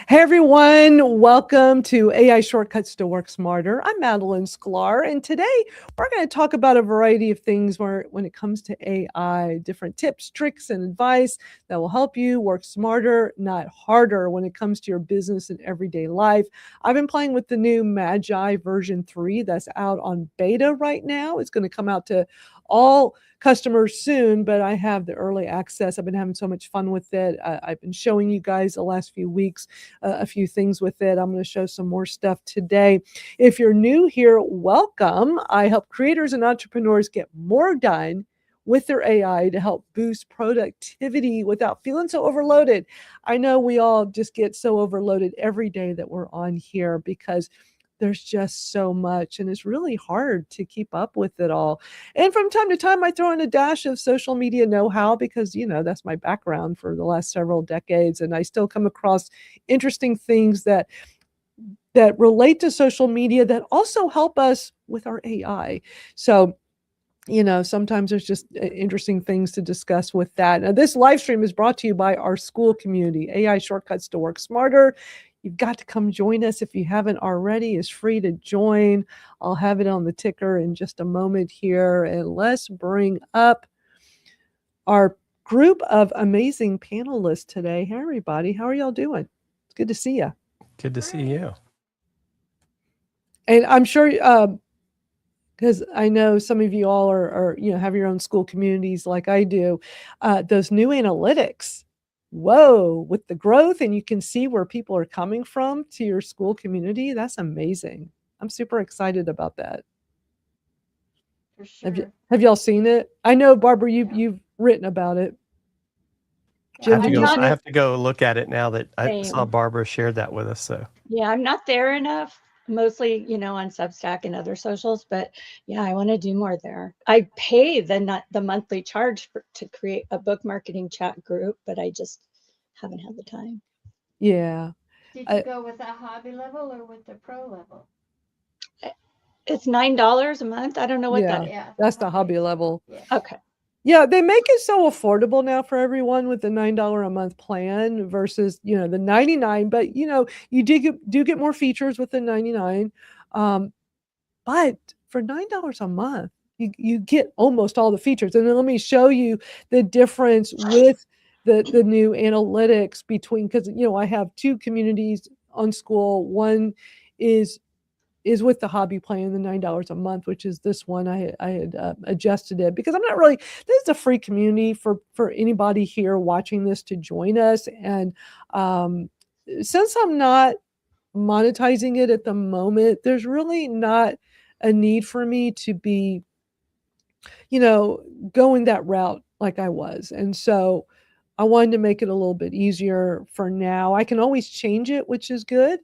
Hey everyone, welcome to AI Shortcuts to Work Smarter. I'm Madeline Sklar, and today we're going to talk about a variety of things when it comes to AI, different tips, tricks, and advice that will help you work smarter, not harder when it comes to your business and everyday life. I've been playing with the new Magai version 3 that's out on beta right now. It's going to come out to all customers soon, but I have the early access. I've been having so much fun with it. I've been showing you guys the last few weeks a few things with it. I'm going to show some more stuff today. If you're new here, welcome. I help creators and entrepreneurs get more done with their AI to help boost productivity without feeling so overloaded. I know we all just get so overloaded every day that we're on here because there's just so much and it's really hard to keep up with it all. And from time to time, I throw in a dash of social media know-how because, that's my background for the last several decades. And I still come across interesting things that relate to social media that also help us with our AI. So, sometimes there's just interesting things to discuss with that. Now, this live stream is brought to you by our Skool community, AI Shortcuts to Work Smarter. You've got to come join us if you haven't already. It's free to join. I'll have it on the ticker in just a moment here. And let's bring up our group of amazing panelists today. Hey, everybody. How are y'all doing? It's good to see you. Good to see you. And I'm sure, because I know some of you all are have your own Skool communities like I do. Those new analytics, whoa, with the growth, and you can see where people are coming from to your Skool community. That's amazing. I'm super excited about that. For sure. Have y'all seen it? I know, Barbara, you've written about it. Jim, I have to go look at it now that I saw Barbara shared that with us. So yeah, I'm not there enough. Mostly, on Substack and other socials, but yeah, I want to do more there. I pay the monthly charge to create a book marketing chat group, but I just haven't had the time. Yeah. Did you go with a hobby level or with the pro level? It's $9 a month. I don't know what that is. Yeah, that's the hobby level. Yeah. Okay. Yeah, they make it so affordable now for everyone with the $9 a month plan versus, the $99. But, you do get more features with the $99. But for $9 a month, you get almost all the features. And then let me show you the difference with the new analytics between, because, I have two communities on Skool. One is with the hobby plan, the $9 a month, which is this one. I had adjusted it because I'm not really, this is a free community for anybody here watching this to join us. And since I'm not monetizing it at the moment, there's really not a need for me to be, going that route like I was. And so I wanted to make it a little bit easier for now. I can always change it, which is good.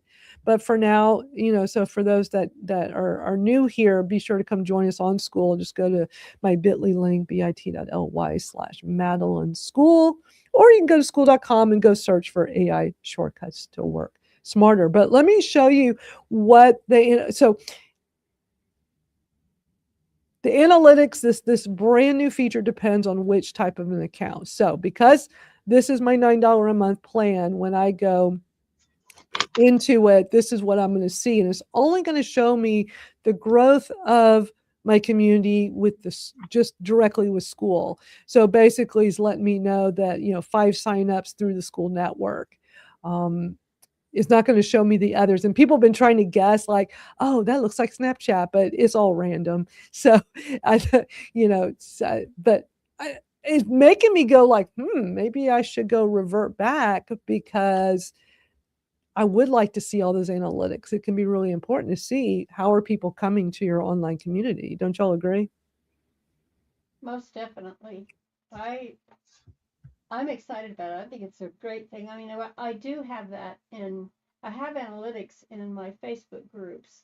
But for now, so for those that are new here, be sure to come join us on Skool. Just go to my bit.ly link, bit.ly/Madeline Skool, or you can go to skool.com and go search for AI Shortcuts to Work Smarter. But let me show you what so the analytics, this brand new feature depends on which type of an account. So because this is my $9 a month plan, when I go into it, this is what I'm going to see. And it's only going to show me the growth of my community with this, just directly with Skool. So basically it's letting me know that, 5 signups through the Skool network. It's not going to show me the others. And people have been trying to guess like, oh, that looks like Snapchat, but it's all random. So, but it's making me go like, maybe I should go revert back because I would like to see all those analytics. It can be really important to see how are people coming to your online community. Don't y'all agree? Most definitely. I'm excited about it. I think it's a great thing. I mean, I do have that I have analytics in my Facebook groups,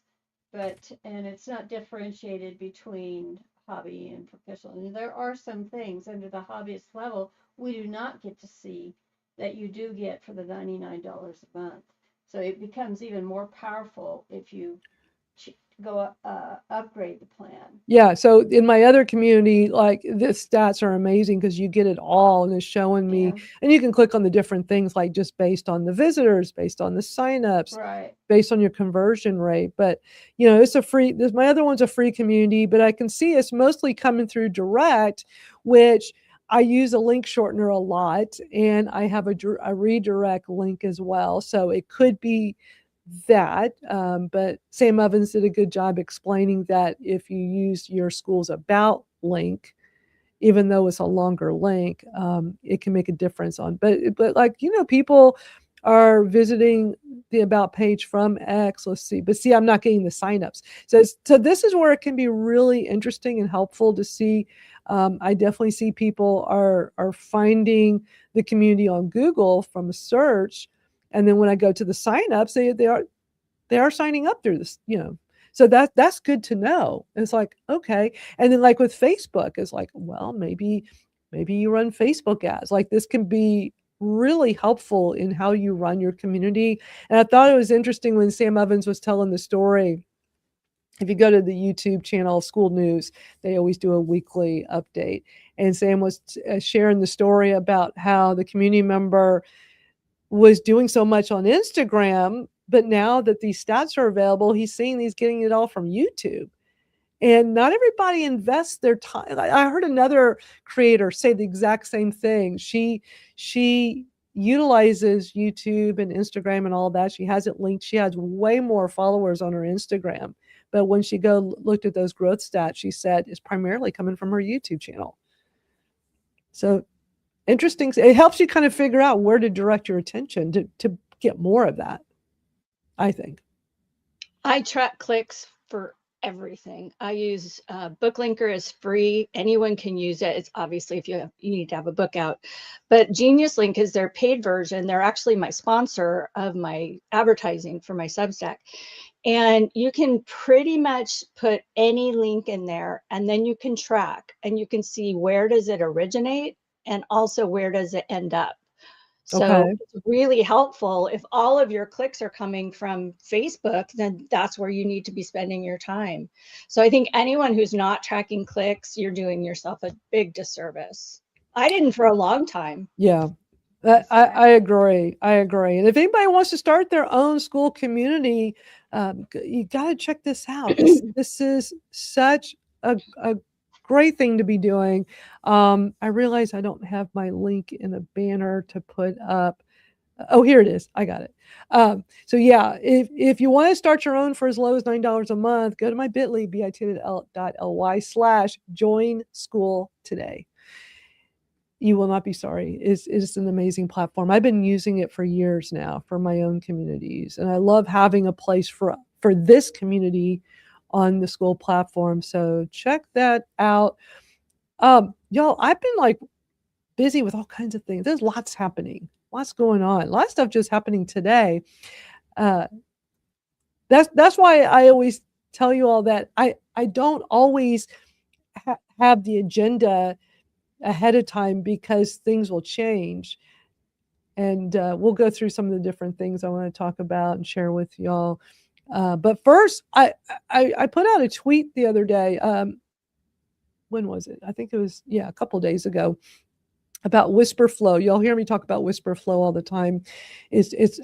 and it's not differentiated between hobby and professional. And there are some things under the hobbyist level we do not get to see that you do get for the $99 a month. So it becomes even more powerful if you go upgrade the plan. Yeah. So in my other community, like the stats are amazing because you get it all and it's showing me, and you can click on the different things like just based on the visitors, based on the signups, Right. based on your conversion rate. But, you know, it's a free, my other one's a free community, but I can see it's mostly coming through direct, which I use a link shortener a lot, and I have a redirect link as well. So it could be that, but Sam Evans did a good job explaining that if you use your school's about link, even though it's a longer link, it can make a difference on. But like, you know, people are visiting the about page from X. Let's see, but see, I'm not getting the signups. So this is where it can be really interesting and helpful to see. I definitely see people are finding the community on Google from a search, and then when I go to the signups, they are signing up through this, you know. So that's good to know. It's like, okay. And then like with Facebook, it's like, well, maybe you run Facebook ads. Like this can be really helpful in how you run your community. And I thought it was interesting when Sam Evans was telling the story. If you go to the YouTube channel Skool News, they always do a weekly update. And Sam was sharing the story about how the community member was doing so much on Instagram, but now that these stats are available, he's seeing he's getting it all from YouTube. And not everybody invests their time. I heard another creator say the exact same thing. She utilizes YouTube and Instagram and all that. She has it linked. She has way more followers on her Instagram. But when she looked at those growth stats, she said it's primarily coming from her YouTube channel. So interesting. It helps you kind of figure out where to direct your attention to get more of that, I think. I track clicks for everything. I use BookLinker is free. Anyone can use it. It's obviously if you need to have a book out, but Genius Link is their paid version. They're actually my sponsor of my advertising for my Substack. And you can pretty much put any link in there, and then you can track and you can see where does it originate and also where does it end up. So it's really helpful. If all of your clicks are coming from Facebook, then that's where you need to be spending your time. So I think anyone who's not tracking clicks, you're doing yourself a big disservice. I didn't for a long time. Yeah, I agree. I agree. And if anybody wants to start their own Skool community, you got to check this out. This is such a great thing to be doing. I realize I don't have my link in a banner to put up. Oh, here it is. I got it. So yeah, if you want to start your own for as low as $9 a month, go to my bit.ly, bit.ly/join Skool today. You will not be sorry. It's an amazing platform. I've been using it for years now for my own communities. And I love having a place for this community on the Skool platform. So check that out. Y'all, I've been like busy with all kinds of things. There's lots happening, lots going on, a lot of stuff just happening today. That's why I always tell you all that I don't always have the agenda ahead of time because things will change. And we'll go through some of the different things I want to talk about and share with y'all. But first, I put out a tweet the other day. When was it? I think it was, a couple days ago, about Wispr Flow. You'll hear me talk about Wispr Flow all the time. It's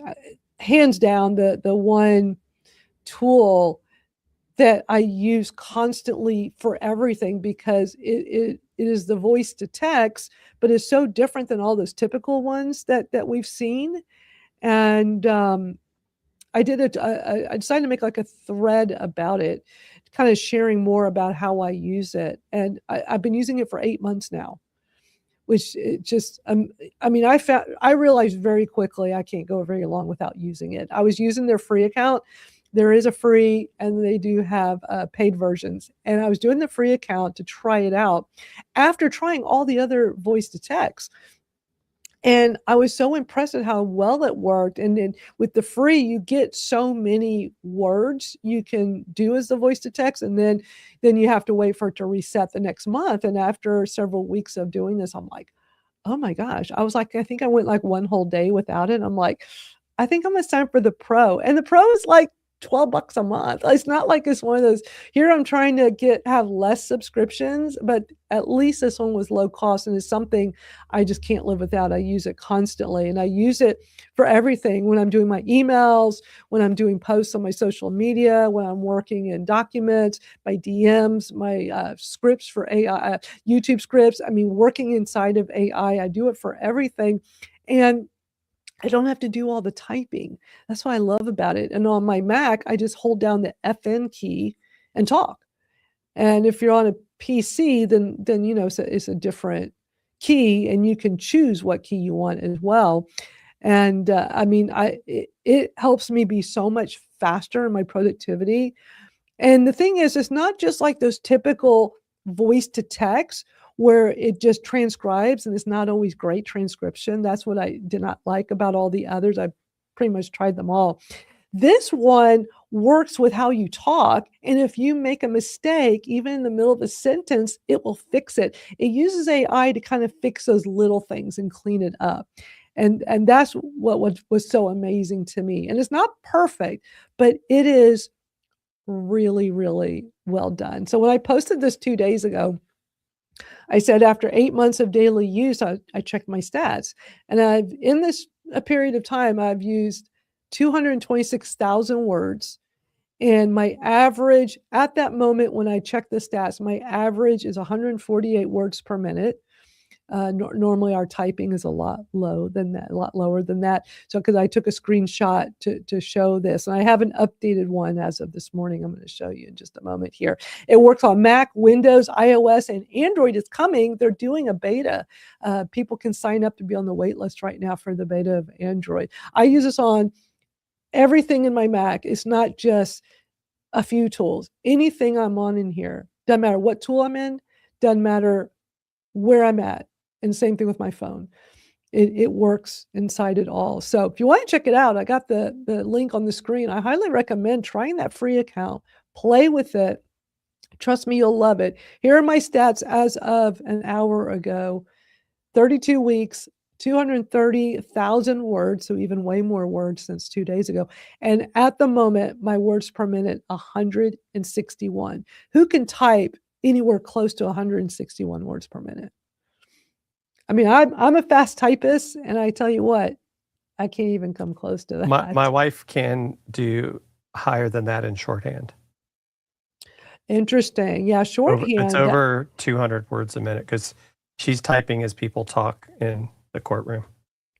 hands down the one tool that I use constantly for everything because it is the voice to text, but it's so different than all those typical ones that we've seen. And I decided to make like a thread about it, kind of sharing more about how I use it. And I've been using it for 8 months now, which it just, I realized very quickly I can't go very long without using it. I was using their free account. There is a free, and they do have paid versions. And I was doing the free account to try it out after trying all the other voice to text. And I was so impressed at how well it worked. And then with the free, you get so many words you can do as the voice to text. And then you have to wait for it to reset the next month. And after several weeks of doing this, I'm like, oh my gosh. I was like, I think I went like one whole day without it. I'm like, I think I'm going to sign for the Pro. And the Pro is like $12 a month. It's not like it's one of those, here I'm trying to have less subscriptions, but at least this one was low cost and is something I just can't live without. I use it constantly, and I use it for everything. When I'm doing my emails, when I'm doing posts on my social media, when I'm working in documents, my DMs, my scripts for AI, YouTube scripts. I mean, working inside of AI, I do it for everything. And I don't have to do all the typing. That's what I love about it. And on my Mac, I just hold down the FN key and talk. And if you're on a PC, then you know it's a different key, and you can choose what key you want as well. And I mean, it helps me be so much faster in my productivity. And the thing is, it's not just like those typical voice to text where it just transcribes, and it's not always great transcription. That's what I did not like about all the others. I pretty much tried them all. This one works with how you talk. And if you make a mistake, even in the middle of a sentence, it will fix it. It uses AI to kind of fix those little things and clean it up. And that's what was so amazing to me. And it's not perfect, but it is really, really well done. So when I posted this 2 days ago, I said after 8 months of daily use, I checked my stats. And in this a period of time, I've used 226,000 words. And my average at that moment when I checked the stats, my average is 148 words per minute. Normally our typing is a lot lower than that. So because I took a screenshot to show this, and I have an updated one as of this morning. I'm going to show you in just a moment here. It works on Mac, Windows, iOS, and Android is coming. They're doing a beta. People can sign up to be on the wait list right now for the beta of Android. I use this on everything in my Mac. It's not just a few tools. Anything I'm on in here, doesn't matter what tool I'm in, doesn't matter where I'm at. And same thing with my phone. It works inside it all. So if you want to check it out, I got the link on the screen. I highly recommend trying that free account. Play with it. Trust me, you'll love it. Here are my stats as of an hour ago. 32 weeks, 230,000 words, so even way more words since 2 days ago. And at the moment, my words per minute, 161. Who can type anywhere close to 161 words per minute? I mean, I'm a fast typist, and I tell you what, I can't even come close to that. My wife can do higher than that in shorthand. Interesting. Yeah, shorthand. It's over 200 words a minute because she's typing as people talk in the courtroom.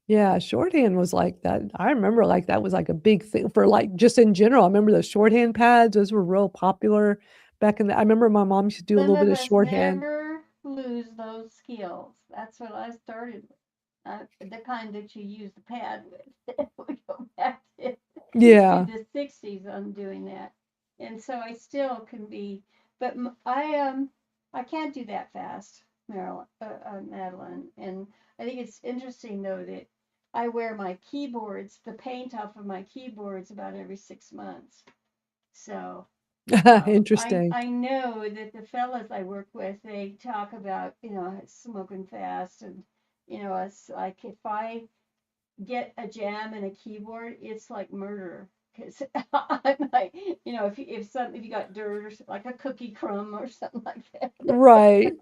Yeah, shorthand was like that. I remember like that was like a big thing for like just in general. I remember the shorthand pads; those were real popular back in the. I remember my mom used to do a little bit of shorthand. Never lose those skills. That's what I started with. The kind that you use the pad with. We go back to the 60s on doing that, and so I still can be. But I can't do that fast, Madeline. And I think it's interesting though that I wear my keyboards, the paint off of my keyboards about every 6 months. So. Interesting. I know that the fellas I work with, they talk about, smoking fast, and, it's like if I get a jam in a keyboard, it's like murder. Because I'm like, if you got dirt or like a cookie crumb or something like that. Right.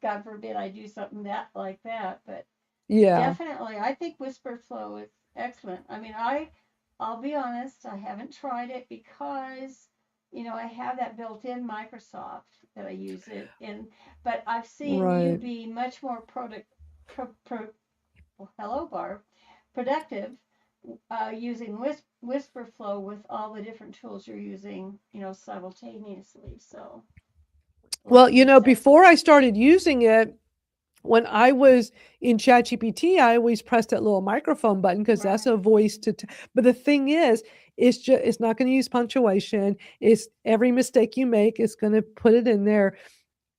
God forbid I do something like that. But yeah, definitely, I think Wispr Flow is excellent. I mean, I'll be honest, I haven't tried it because, I have that built-in Microsoft that I use it in, but I've seen you be much more hello, Barb, productive using Wispr Flow with all the different tools you're using, simultaneously. So, well, before I started using it, when I was in ChatGPT, I always pressed that little microphone button because that's a voice to. But the thing is, it's not going to use punctuation. It's every mistake you make, it's going to put it in there.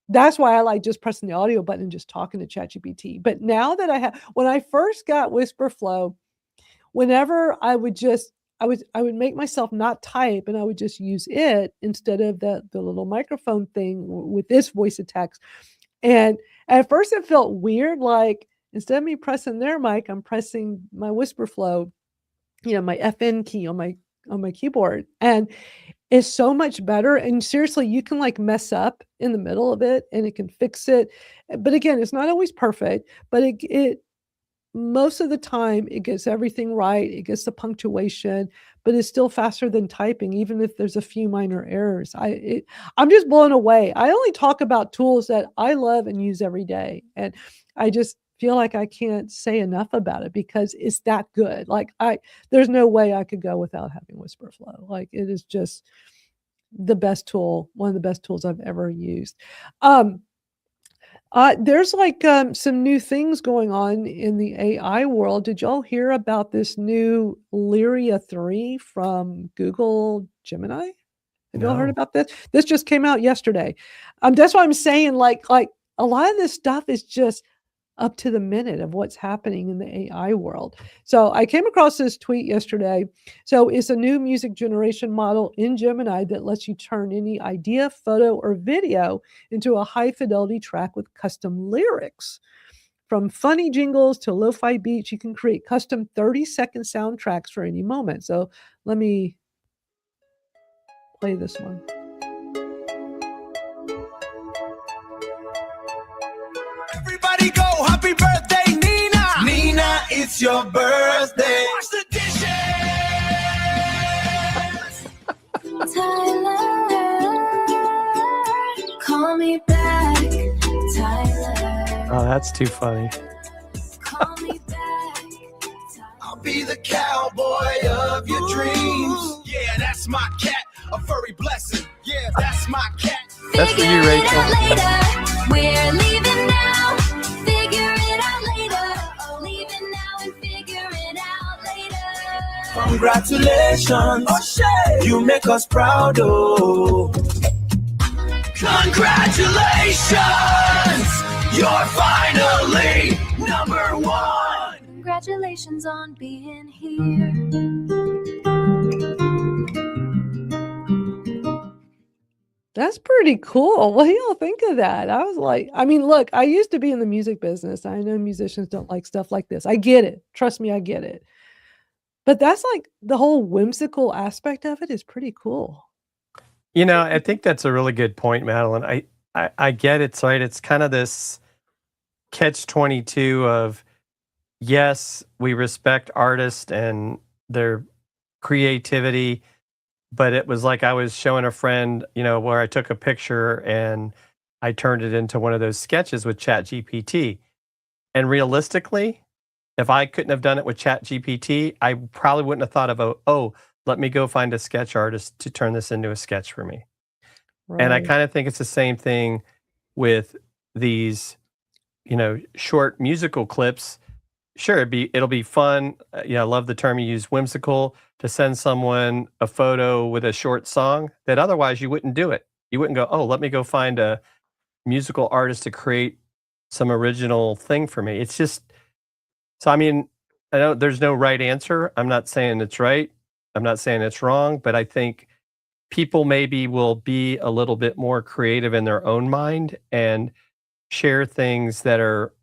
That's why I like just pressing the audio button and just talking to ChatGPT. But now that when I first got Wispr Flow, whenever I would make myself not type, and I would just use it instead of the little microphone thing with this voice of text. And at first it felt weird, like instead of me pressing their mic, I'm pressing my Wispr Flow, my FN key on my keyboard, and it's so much better. And seriously, you can like mess up in the middle of it and it can fix it. But again, it's not always perfect, but it most of the time it gets everything right. It gets the punctuation, but it's still faster than typing, even if there's a few minor errors. I'm just blown away. I only talk about tools that I love and use every day, and I just feel like I can't say enough about it because it's that good. Like there's no way I could go without having Wispr Flow. Like it is just the best tool, one of the best tools I've ever used. There's like some new things going on in the AI world. Did y'all hear about this new Lyria 3 from Google Gemini? Have y'all heard about this? This just came out yesterday. That's why I'm saying like a lot of this stuff is just up to the minute of what's happening in the AI world. So I came across this tweet yesterday. So it's a new music generation model in Gemini that lets you turn any idea, photo, or video into a high fidelity track with custom lyrics. From funny jingles to lo-fi beats, you can create custom 30-second soundtracks for any moment. So let me play this one. Everybody go, happy birthday, Nina! Nina, it's your birthday. Wash the dishes! Tyler, call me back. Tyler. Oh, that's too funny. Call me back. I'll be the cowboy of your dreams. Yeah, that's my cat, a furry blessing. Yeah, that's my cat. That's for you, Rachel. We're leaving now. Figure it out later. Leaving now and figure it out later. Congratulations, oh shit, you make us proud, oh. Congratulations, you're finally #1. Congratulations on being here. That's pretty cool. What do y'all think of that? I was like, I mean, look, I used to be in the music business. I know musicians don't like stuff like this. I get it. Trust me, I get it. But that's like the whole whimsical aspect of it is pretty cool. You know, I think that's a really good point, Madeline. I get it, right? It's kind of this catch-22 of, yes, we respect artists and their creativity, but it was like I was showing a friend, you know, where I took a picture and I turned it into one of those sketches with ChatGPT. And realistically, if I couldn't have done it with ChatGPT, I probably wouldn't have thought of, oh, let me go find a sketch artist to turn this into a sketch for me. Right. And I kind of think it's the same thing with these, you know, short musical clips. Sure, it'll be fun. I love the term you use, whimsical, to send someone a photo with a short song that otherwise you wouldn't do it. You wouldn't go, oh, let me go find a musical artist to create some original thing for me. It's just, so I mean, I know there's no right answer. I'm not saying it's right. I'm not saying it's wrong, but I think people maybe will be a little bit more creative in their own mind and share things that are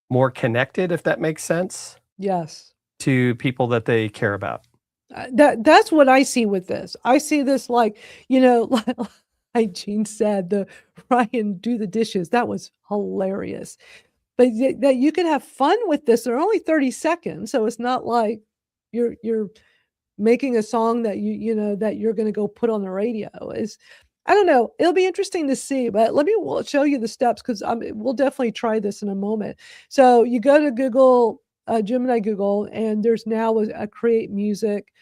more connected, if that makes sense. Yes. To people that they care about. That's what I see with this. I see this like, you know, like Jean said, the Ryan do the dishes. That was hilarious. But that you could have fun with this. They're only 30 seconds, so it's not like you're making a song that you know that you're going to go put on the radio. I don't know. It'll be interesting to see, but we'll show you the steps because we'll definitely try this in a moment. So you go to Google, Gemini Google, and there's now a create music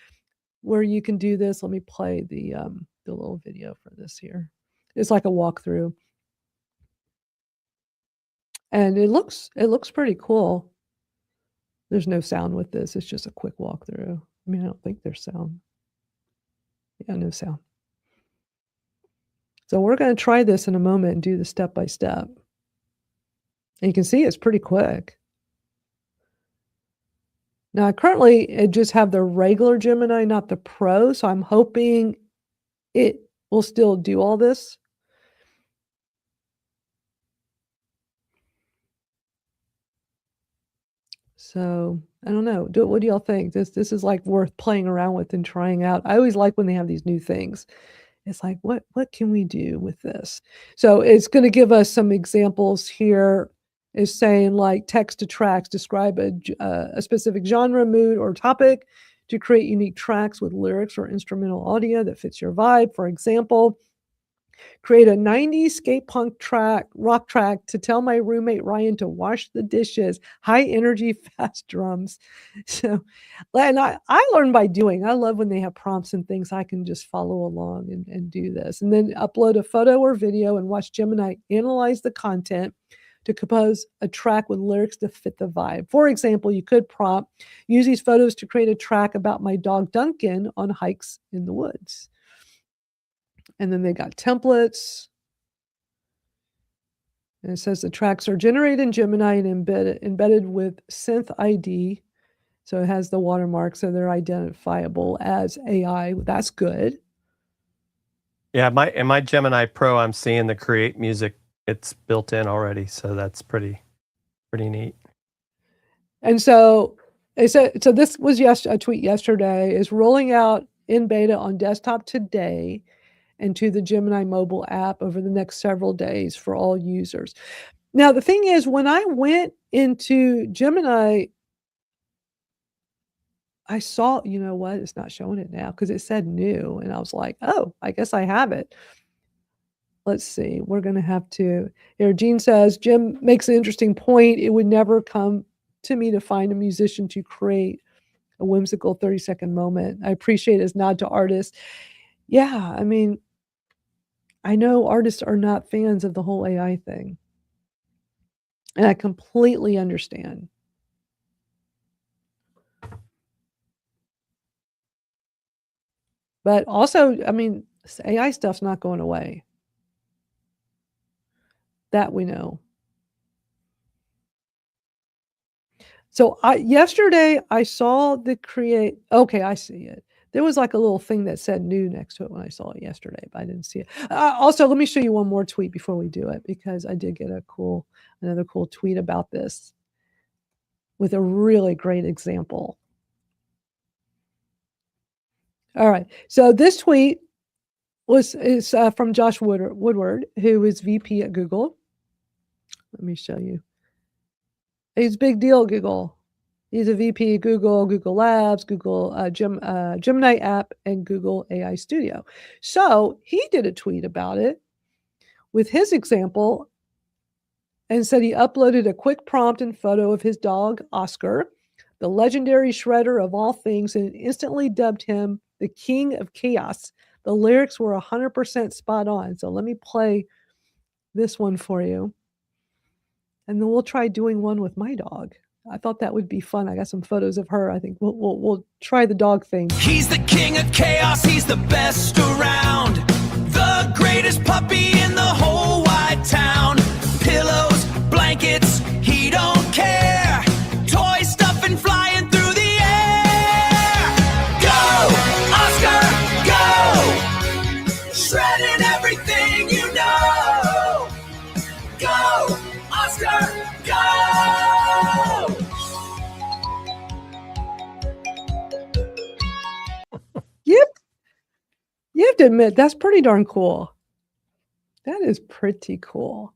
where you can do this. Let me play the little video for this here. It's like a walkthrough. And it looks pretty cool. There's no sound with this. It's just a quick walkthrough. I mean, I don't think there's sound. Yeah, no sound. So we're going to try this in a moment and do the step by step. And you can see it's pretty quick. Now, I currently just have the regular Gemini, not the Pro. So I'm hoping it will still do all this. So I don't know. What do y'all think? This is like worth playing around with and trying out. I always like when they have these new things. It's like, what can we do with this? So it's going to give us some examples here. Is saying like text to tracks, describe a specific genre, mood, or topic to create unique tracks with lyrics or instrumental audio that fits your vibe. For example, create a 90s skate punk track, rock track to tell my roommate Ryan to wash the dishes, high energy, fast drums. So, and I learn by doing. I love when they have prompts and things I can just follow along and do this. And then upload a photo or video and watch Gemini analyze the content to compose a track with lyrics to fit the vibe. For example, you could prompt, use these photos to create a track about my dog Duncan on hikes in the woods. And then they got templates. And it says the tracks are generated in Gemini and embedded with Synth ID. So it has the watermark, so they're identifiable as AI. That's good. Yeah, in my Gemini Pro, I'm seeing the create music. It's built in already, so that's pretty neat. And so it said, so this was a tweet yesterday, is rolling out in beta on desktop today and to the Gemini mobile app over the next several days for all users. Now, the thing is, when I went into Gemini, I saw, you know what, it's not showing it now because it said new. And I was like, oh, I guess I have it. Let's see, we're going to have to, here, Jean says, Jim makes an interesting point. It would never come to me to find a musician to create a whimsical 30-second moment. I appreciate his nod to artists. Yeah, I mean, I know artists are not fans of the whole AI thing. And I completely understand. But also, I mean, AI stuff's not going away. That we know. So yesterday I saw the create. Okay, I see it. There was like a little thing that said new next to it when I saw it yesterday, but I didn't see it. Also, let me show you one more tweet before we do it, because I did get another cool tweet about this with a really great example. All right. So this tweet is from Josh Woodward, who is VP at Google. Let me show you. He's a big deal at Google. He's a VP at Google, Google Labs, Google Gemini app, and Google AI Studio. So he did a tweet about it with his example and said he uploaded a quick prompt and photo of his dog, Oscar, the legendary shredder of all things, and instantly dubbed him the king of chaos. The lyrics were 100% spot on. So let me play this one for you. And then we'll try doing one with my dog. I thought that would be fun. I got some photos of her. I think we'll try the dog thing. He's the king of chaos, he's the best around. The greatest puppy in the whole wide town. Pillows, blankets, he don't care. Toy stuffing flying through the air. Go, Oscar, go. Shredding everything you know. Go, Oscar, go. Yep. You have to admit, that's pretty darn cool. That is pretty cool.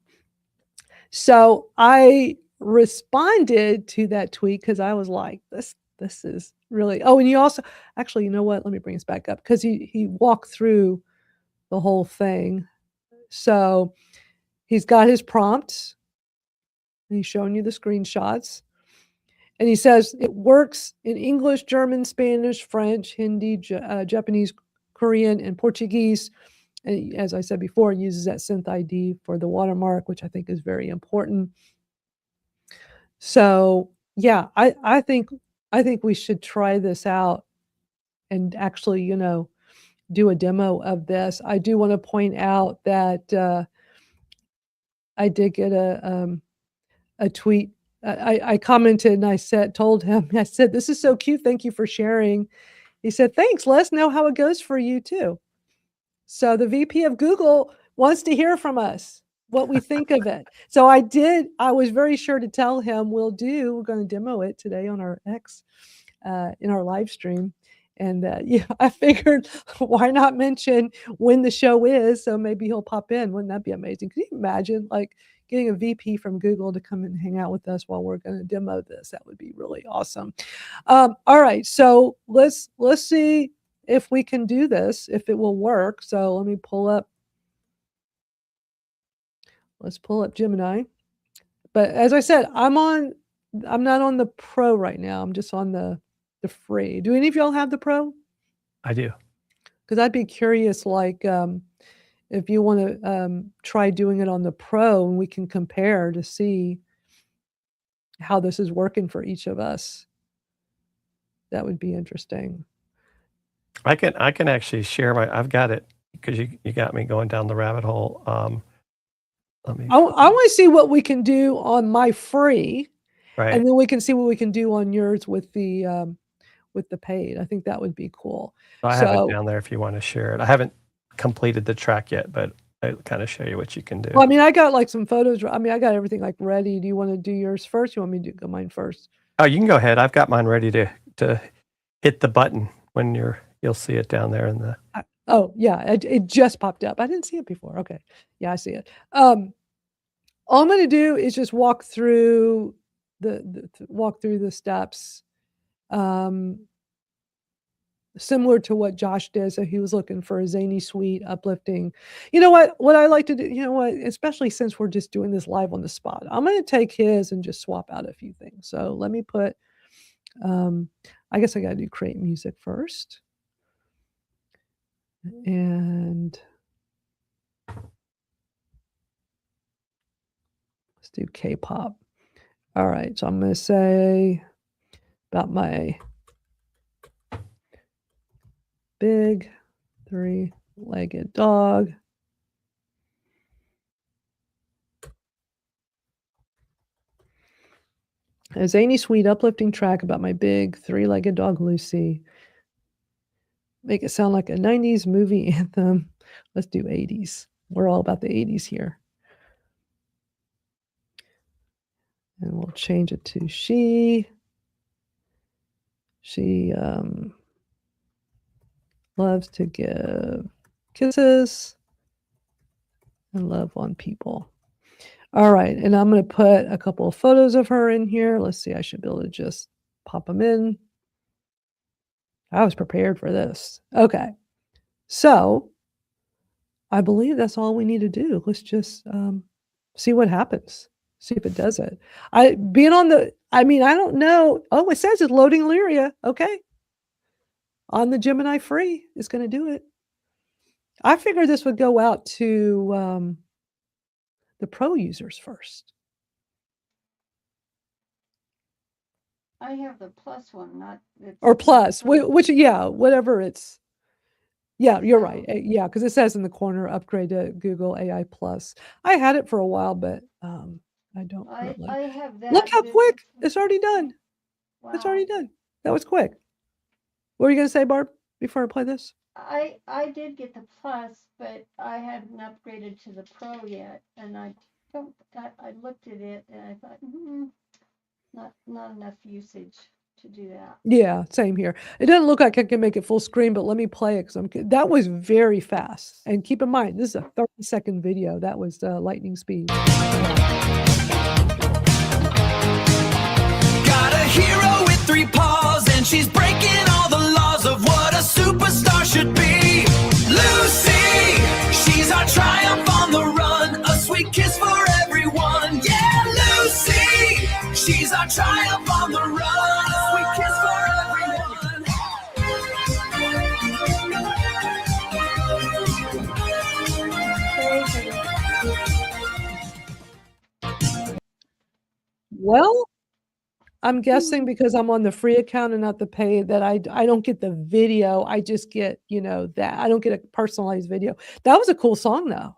So I responded to that tweet because I was like, this is really, oh, and you also, actually, you know what? Let me bring this back up because he walked through the whole thing. So he's got his prompts. And he's showing you the screenshots. And he says it works in English, German, Spanish, French, Hindi, Japanese, Korean, and Portuguese. And as I said before, it uses that synth ID for the watermark, which I think is very important. So yeah, I think we should try this out and actually, you know, do a demo of this. I do want to point out that I did get a tweet. I commented and I told him, I said, this is so cute. Thank you for sharing. He said, thanks. Let us know how it goes for you too. So the VP of Google wants to hear from us. what we think of it. So I was very sure to tell him we're going to demo it today on our X, in our live stream. And yeah, I figured why not mention when the show is, so maybe he'll pop in. Wouldn't that be amazing? Can you imagine like getting a VP from Google to come and hang out with us while we're going to demo this? That would be really awesome. All right, so let's see if we can do this, if it will work. So let me let's pull up Gemini. But as I said, I'm not on the Pro right now. I'm just on the free. Do any of y'all have the Pro? I do. Because I'd be curious, like, if you want to try doing it on the Pro, and we can compare to see how this is working for each of us. That would be interesting. I can actually share I've got it because you got me going down the rabbit hole. I want to see what we can do on my free, right. And then we can see what we can do on yours with the paid. I think that would be cool. I have it down there if you want to share it. I haven't completed the track yet, but I kind of show you what you can do. Well, I mean, I got like some photos. I mean, I got everything like ready. Do you want to do yours first? You want me to go mine first? Oh, you can go ahead. I've got mine ready to hit the button when you'll see it down there in the. Oh yeah, it just popped up. I didn't see it before. Okay, yeah, I see it. All I'm going to do is just walk through the steps, similar to what Josh did. So he was looking for a zany, sweet, uplifting. You know what I like to do, you know what, especially since we're just doing this live on the spot, I'm going to take his and just swap out a few things. So let me put, I guess I got to do create music first. And let's do K-pop. All right, so I'm going to say about my big three-legged dog. A zany, sweet, uplifting track about my big three-legged dog, Lucy. Make it sound like a 90s movie anthem. Let's do 80s. We're all about the 80s here. And we'll change it to she loves to give kisses and love on people. All right, and I'm going to put a couple of photos of her in here. Let's see, I should be able to just pop them in. I was prepared for this. Okay, so I believe that's all we need to do. Let's just see what happens. See if it does it. I don't know. Oh, it says it's loading Lyria. Okay. On the Gemini free, it's going to do it. I figured this would go out to the Pro users first. I have the plus one, not or plus, which yeah, whatever it's. Yeah, you're right. Yeah, because it says in the corner, upgrade to Google AI Plus. I had it for a while, but I don't. I have that. Look how quick it's already done. Wow. It's already done. That was quick. What were you going to say, Barb, before I play this? I did get the plus, but I hadn't upgraded to the Pro yet, and I looked at it and I thought, not enough usage to do that. Yeah, same here. It doesn't look like I can make it full screen, but let me play it because that was very fast. And keep in mind, this is a 30-second video. That was lightning speed. Got a hero with 3 paws, and she's breaking all the laws of what a superstar should be. Lucy, she's our triumph on the run, a sweet kiss for everyone. Yeah, Lucy, she's our triumph on the run, a sweet kiss for everyone. Well, I'm guessing because I'm on the free account and not the paid that I don't get the video. I just get, that. I don't get a personalized video. That was a cool song, though.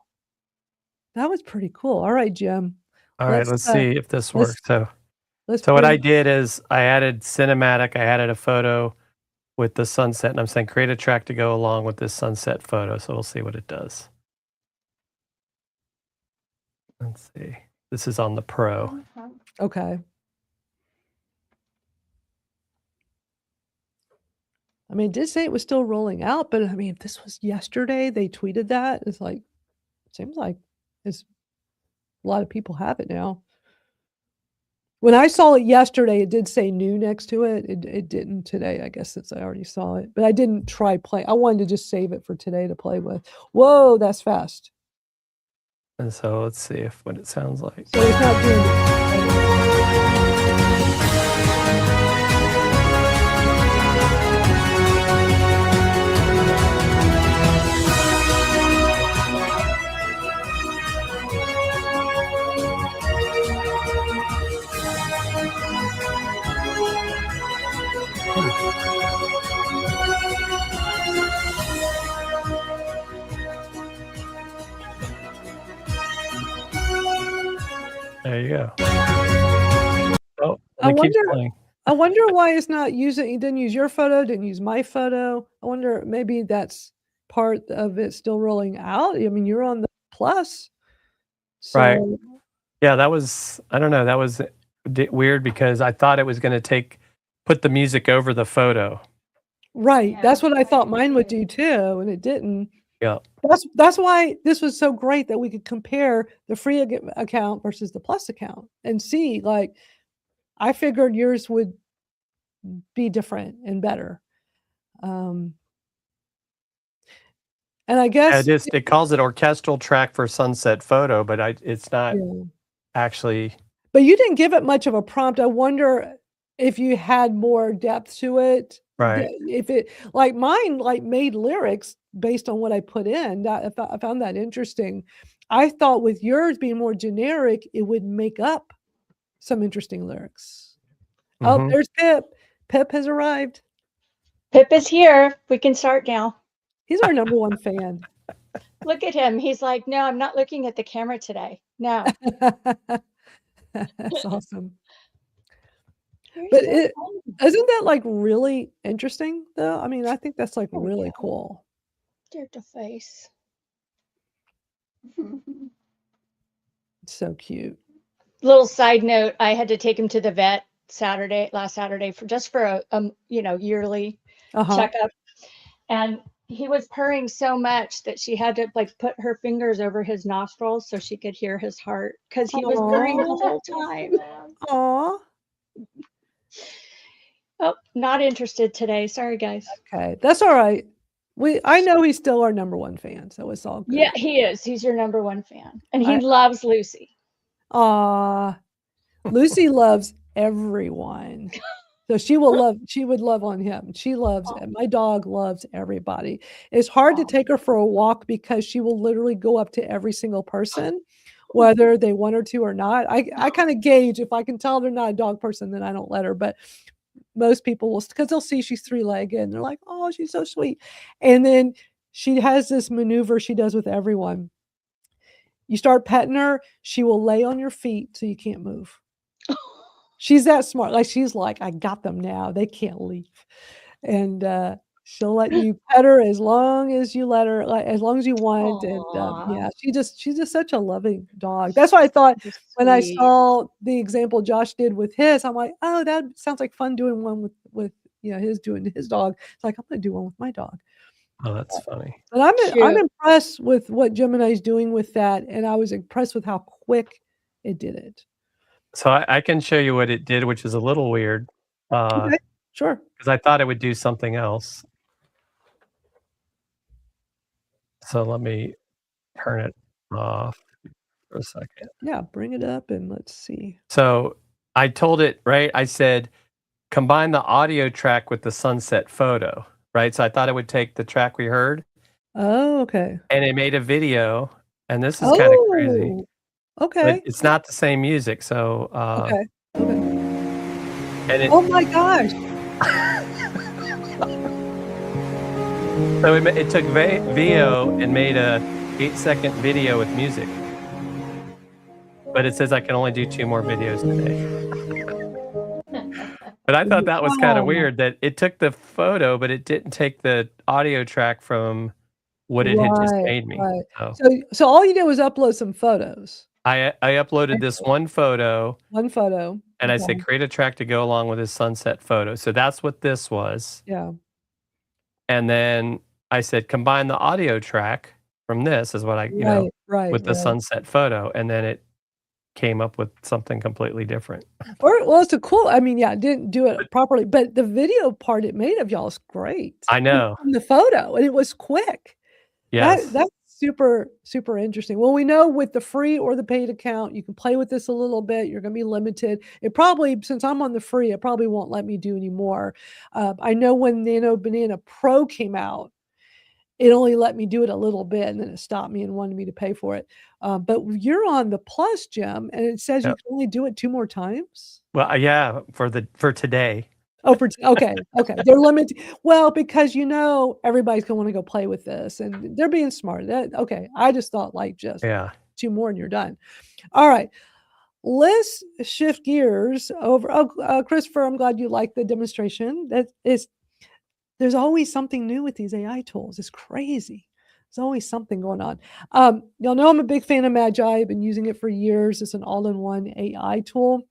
That was pretty cool. All right, Jim. All right, let's see if this works. So what I did is I added cinematic. I added a photo with the sunset, and I'm saying create a track to go along with this sunset photo. So we'll see what it does. Let's see. This is on the Pro. Uh-huh. Okay. I mean, it did say it was still rolling out, but I mean, if this was yesterday, they tweeted that. It's like, seems like it's a lot of people have it now. When I saw it yesterday, it did say new next to it. It didn't today, I guess, since I already saw it. But I didn't try play. I wanted to just save it for today to play with. Whoa, that's fast. And so let's see what it sounds like. So it's not doing it. There you go. Oh, I it keeps wonder- playing. I wonder why it's not using. It didn't use your photo, didn't use my photo. I wonder maybe that's part of it still rolling out. I mean, you're on the Plus, Right. so Yeah, that was, I don't know, that was weird because I thought it was going to put the music over the photo. right. Yeah, That's what I thought I mine would agree. do too, and it didn't. Yeah. That's why this was so great that we could compare the free account versus the Plus account and see. Like, I figured yours would be different and better. And I guess It calls it orchestral track for sunset photo, but it's not yeah. actually. But you didn't give it much of a prompt. I wonder if you had more depth to it. Right. If it like mine made lyrics based on what I put in. That I found that interesting. I thought with yours being more generic, it would make up some interesting lyrics. Oh, Mhm. there's Pip. Pip has arrived. Pip is here. We can start now. He's our number one fan. Look at him. He's like, no, I'm not looking at the camera today. No. That's awesome. You're But so it funny. isn't that like really interesting though? I mean, I think that's like Oh, really yeah. cool. Dear to face. It's so cute. Little side note, I had to take him to the vet last Saturday for a yearly Uh-huh. checkup. And he was purring so much that she had to like put her fingers over his nostrils so she could hear his heart because he was purring the whole time. Aw. Oh, not interested today. Sorry, guys. Okay, that's all right. I know he's still our number one fan, so it's all good. Yeah, he is. He's your number one fan. And he I- loves Lucy. Aw. Lucy loves everyone. So she would love on him. She loves my dog loves everybody. It's hard to take her for a walk because she will literally go up to every single person, whether they want her to or not. I kind of gauge if I can tell they're not a dog person, then I don't let her. But most people will, because they'll see she's three-legged and they're like, oh, she's so sweet. And then she has this maneuver she does with everyone. You start petting her, she will lay on your feet so you can't move. She's that smart. Like, she's like, I got them now. They can't leave. And she'll let you pet her as long as you let her, like, as long as you want. And yeah, she's just such a loving dog. That's why I thought when I saw the example Josh did with his, I'm like, oh, that sounds like fun doing one with his doing his dog. It's like, I'm gonna do one with my dog. Oh, that's funny. But I'm impressed with what Gemini's doing with that, and I was impressed with how quick it did it. So I can show you what it did, which is a little weird. Okay, sure. Because I thought it would do something else. So let me turn it off for a second. Yeah, bring it up and let's see. So I told it, right? I said, combine the audio track with the sunset photo, right? So I thought it would take the track we heard. Oh, okay. And it made a video. And this is kind of crazy. Okay. But it's not the same music. So, Okay. and Oh my gosh. So it took VO and made a 8-second video with music. But it says I can only do 2 more videos today. But I thought that was kind of weird that it took the photo, but it didn't take the audio track from what it had just made me. Right. So all you did was upload some photos. I uploaded this one photo One photo. and I Okay. said, create a track to go along with his sunset photo. So that's what this was. Yeah. And then I said, combine the audio track from this is what I, Right. with the sunset photo. And then it came up with something completely different. Well, it's a cool. I mean, yeah, it didn't do it properly, but the video part it made of y'all is great. I know. From the photo, and it was quick. Yes. That's super, super interesting. Well, we know with the free or the paid account, you can play with this a little bit. You're going to be limited. It probably, since I'm on the free, it probably won't let me do any more. I know when Nano Banana Pro came out, it only let me do it a little bit, and then it stopped me and wanted me to pay for it. But you're on the Plus, Jim, and it says you Yep. can only do it 2 more times. Well, yeah, for today. Oh, okay. They're limited. Well, because everybody's gonna want to go play with this, and they're being smart. Okay. I just thought just Yeah. 2 more and you're done. All right. Let's shift gears over. Christopher, I'm glad you liked the demonstration. There's always something new with these AI tools. It's crazy. There's always something going on. Y'all know I'm a big fan of Magi. I've been using it for years. It's an all-in-one AI tool.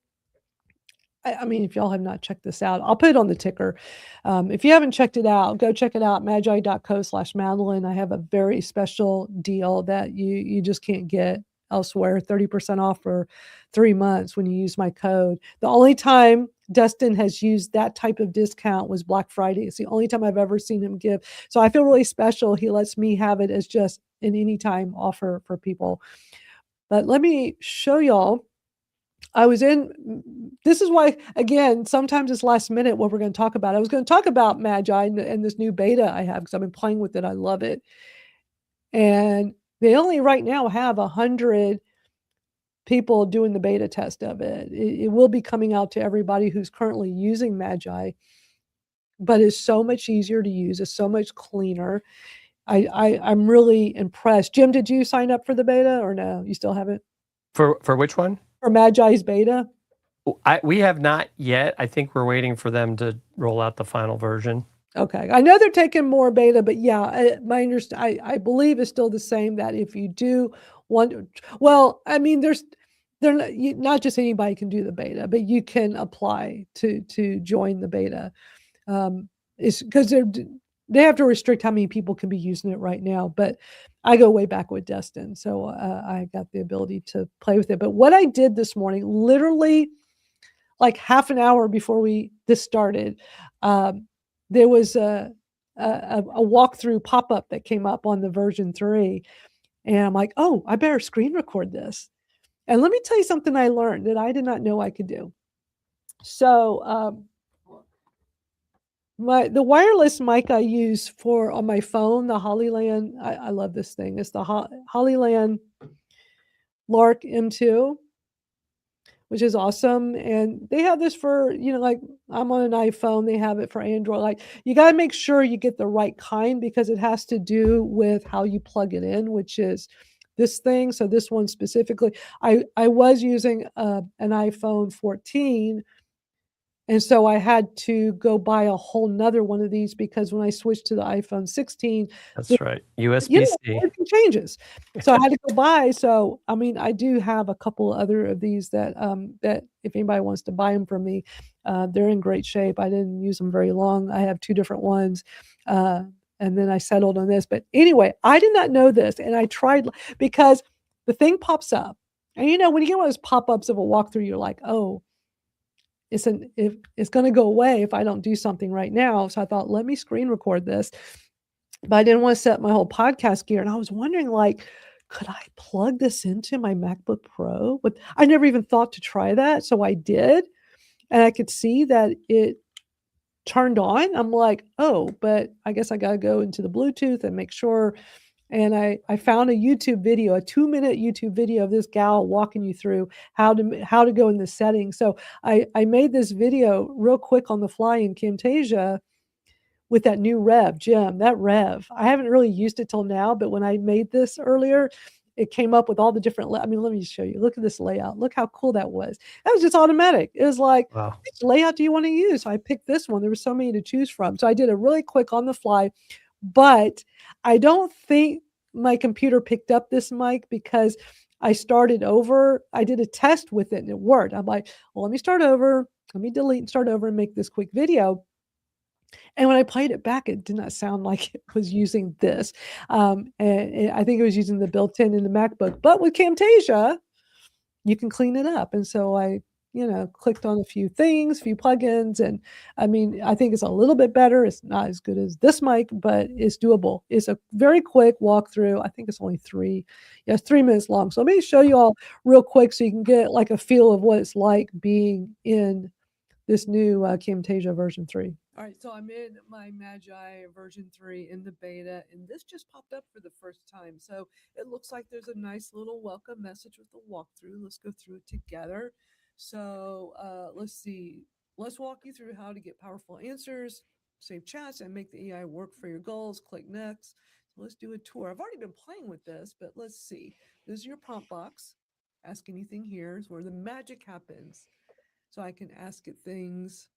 I mean, if y'all have not checked this out, I'll put it on the ticker. If you haven't checked it out, go check it out, magi.co/Madeline. I have a very special deal that you just can't get elsewhere, 30% off for 3 months when you use my code. The only time Dustin has used that type of discount was Black Friday. It's the only time I've ever seen him give. So I feel really special. He lets me have it as just an anytime offer for people. But let me show y'all. This is why, again, sometimes it's last minute what we're going to talk about. I was going to talk about Magi and this new beta I have because I've been playing with it. I love it. And they only right now have 100 people doing the beta test of it. It will be coming out to everybody who's currently using Magi, but it's so much easier to use. It's so much cleaner. I'm really impressed. Jim, did you sign up for the beta or no? You still haven't? For which one? For Magi's beta? We have not yet. I think we're waiting for them to roll out the final version. Okay. I know they're taking more beta, but yeah, I believe it's still the same that if you do want, well, I mean, they're not just anybody can do the beta, but you can apply to join the beta. It's because they have to restrict how many people can be using it right now, but I go way back with Destin, so I got the ability to play with it. But what I did this morning, literally like half an hour before this started, there was a walkthrough pop-up that came up on the version 3, and I'm like, oh, I better screen record this. And let me tell you something I learned that I did not know I could do. So the wireless mic I use on my phone, the Hollyland, I love this thing. It's the Hollyland Lark M2, which is awesome. And they have this for, like I'm on an iPhone, they have it for Android. Like you got to make sure you get the right kind because it has to do with how you plug it in, which is this thing. So this one specifically, I was using an iPhone 14. And so I had to go buy a whole nother one of these because when I switched to the iPhone 16, that's right, USB-C, everything changes. So I had to go buy. So I mean, I do have a couple other of these that if anybody wants to buy them from me, they're in great shape. I didn't use them very long. I have 2 different ones, and then I settled on this. But anyway, I did not know this, and I tried because the thing pops up, and when you get one of those pop-ups of a walkthrough, you're like, oh. It's going to go away if I don't do something right now. So I thought, let me screen record this. But I didn't want to set my whole podcast gear. And I was wondering, could I plug this into my MacBook Pro? But I never even thought to try that. So I did. And I could see that it turned on. I'm like, oh, but I guess I got to go into the Bluetooth and make sure. And I found a YouTube video, a 2-minute YouTube video of this gal walking you through how to go in the settings. So I made this video real quick on the fly in Camtasia with that new Rev, Jim, that Rev. I haven't really used it till now, but when I made this earlier, it came up with all the different, let me just show you. Look at this layout. Look how cool that was. That was just automatic. It was like, wow. Which layout do you want to use? So I picked this one. There were so many to choose from. So I did a really quick on the fly. But I don't think my computer picked up this mic because I started over. I did a test with it and it worked. I'm like, well, let me start over. Let me delete and start over and make this quick video. And when I played it back, it did not sound like it was using this. And I think it was using the built-in in the MacBook. But with Camtasia, you can clean it up. And so I, clicked on a few things, a few plugins. And I mean, I think it's a little bit better. It's not as good as this mic, but it's doable. It's a very quick walkthrough. I think it's only 3 minutes long. So let me show you all real quick so you can get like a feel of what it's like being in this new Camtasia version 3. All right, so I'm in my Magi version 3 in the beta, and this just popped up for the first time. So it looks like there's a nice little welcome message with the walkthrough. Let's go through it together. So let's see. Let's walk you through how to get powerful answers, save chats, and make the AI work for your goals. Click next. So let's do a tour. I've already been playing with this, but let's see. This is your prompt box. Ask anything here is where the magic happens. So I can ask it things,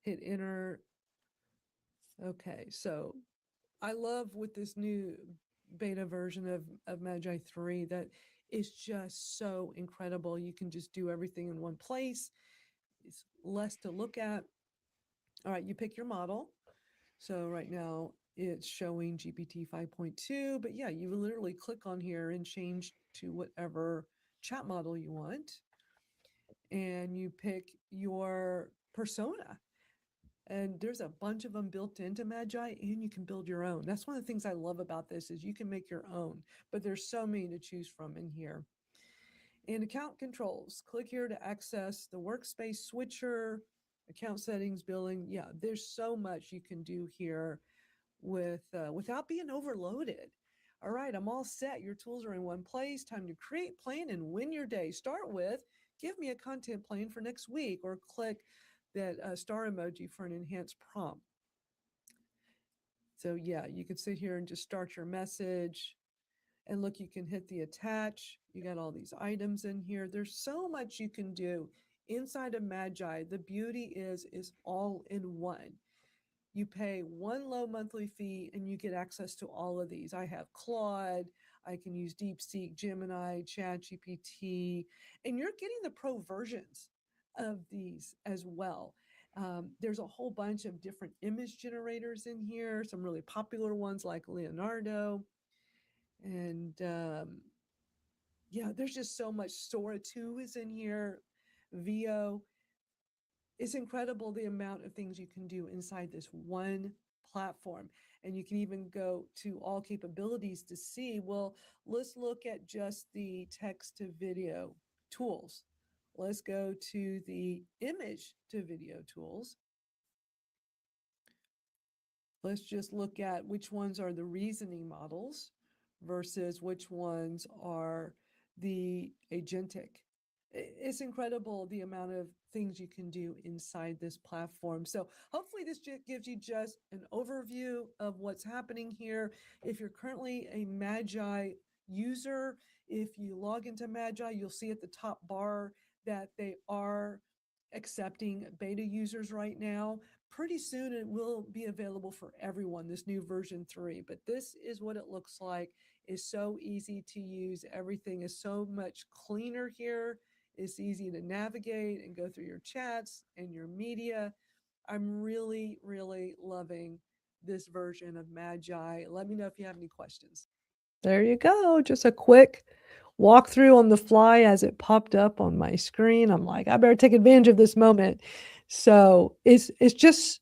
hit enter. Okay, so I love with this new beta version of Magi 3 that is just so incredible. You can just do everything in one place. It's less to look at. All right, you pick your model. So right now it's showing GPT 5.2, but yeah, you literally click on here and change to whatever chat model you want. And you pick your persona. And there's a bunch of them built into Magi, and you can build your own. That's one of the things I love about this is you can make your own, but there's so many to choose from in here. And account controls, click here to access the workspace switcher, account settings, billing. Yeah, there's so much you can do here with without being overloaded. All right, I'm all set. Your tools are in one place. Time to create, plan, and win your day. Start with, give me a content plan for next week, or click that star emoji for an enhanced prompt. So yeah, you can sit here and just start your message. And look, you can hit the attach. You got all these items in here. There's so much you can do inside of Magi. The beauty is all in one. You pay one low monthly fee and you get access to all of these. I have Claude, I can use DeepSeek, Gemini, ChatGPT, and you're getting the pro versions of these as well. There's a whole bunch of different image generators in here, some really popular ones like Leonardo. And yeah, there's just so much. Sora 2 is in here, VO. It's incredible the amount of things you can do inside this one platform. And you can even go to all capabilities to see, well, let's look at just the text to video tools. Let's go to the image to video tools. Let's just look at which ones are the reasoning models versus which ones are the agentic. It's incredible the amount of things you can do inside this platform. So hopefully this gives you just an overview of what's happening here. If you're currently a Magi user, if you log into Magi, you'll see at the top bar that they are accepting beta users right now. Pretty soon it will be available for everyone, this new version 3, but this is what it looks like. It's so easy to use. Everything is so much cleaner here. It's easy to navigate and go through your chats and your media. I'm really, really loving this version of Magi. Let me know if you have any questions. There you go. Just a quick walkthrough on the fly as it popped up on my screen. I'm like, I better take advantage of this moment. So it's just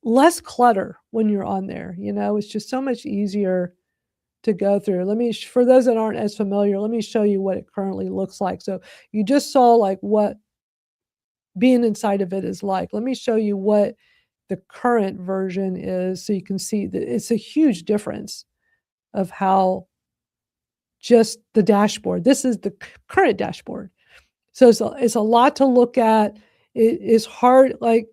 less clutter when you're on there. It's just so much easier to go through. For those that aren't as familiar, let me show you what it currently looks like. So you just saw like what being inside of it is like. Let me show you what the current version is so you can see that it's a huge difference of how just the dashboard. This is the current dashboard. So it's a lot to look at. It is hard, like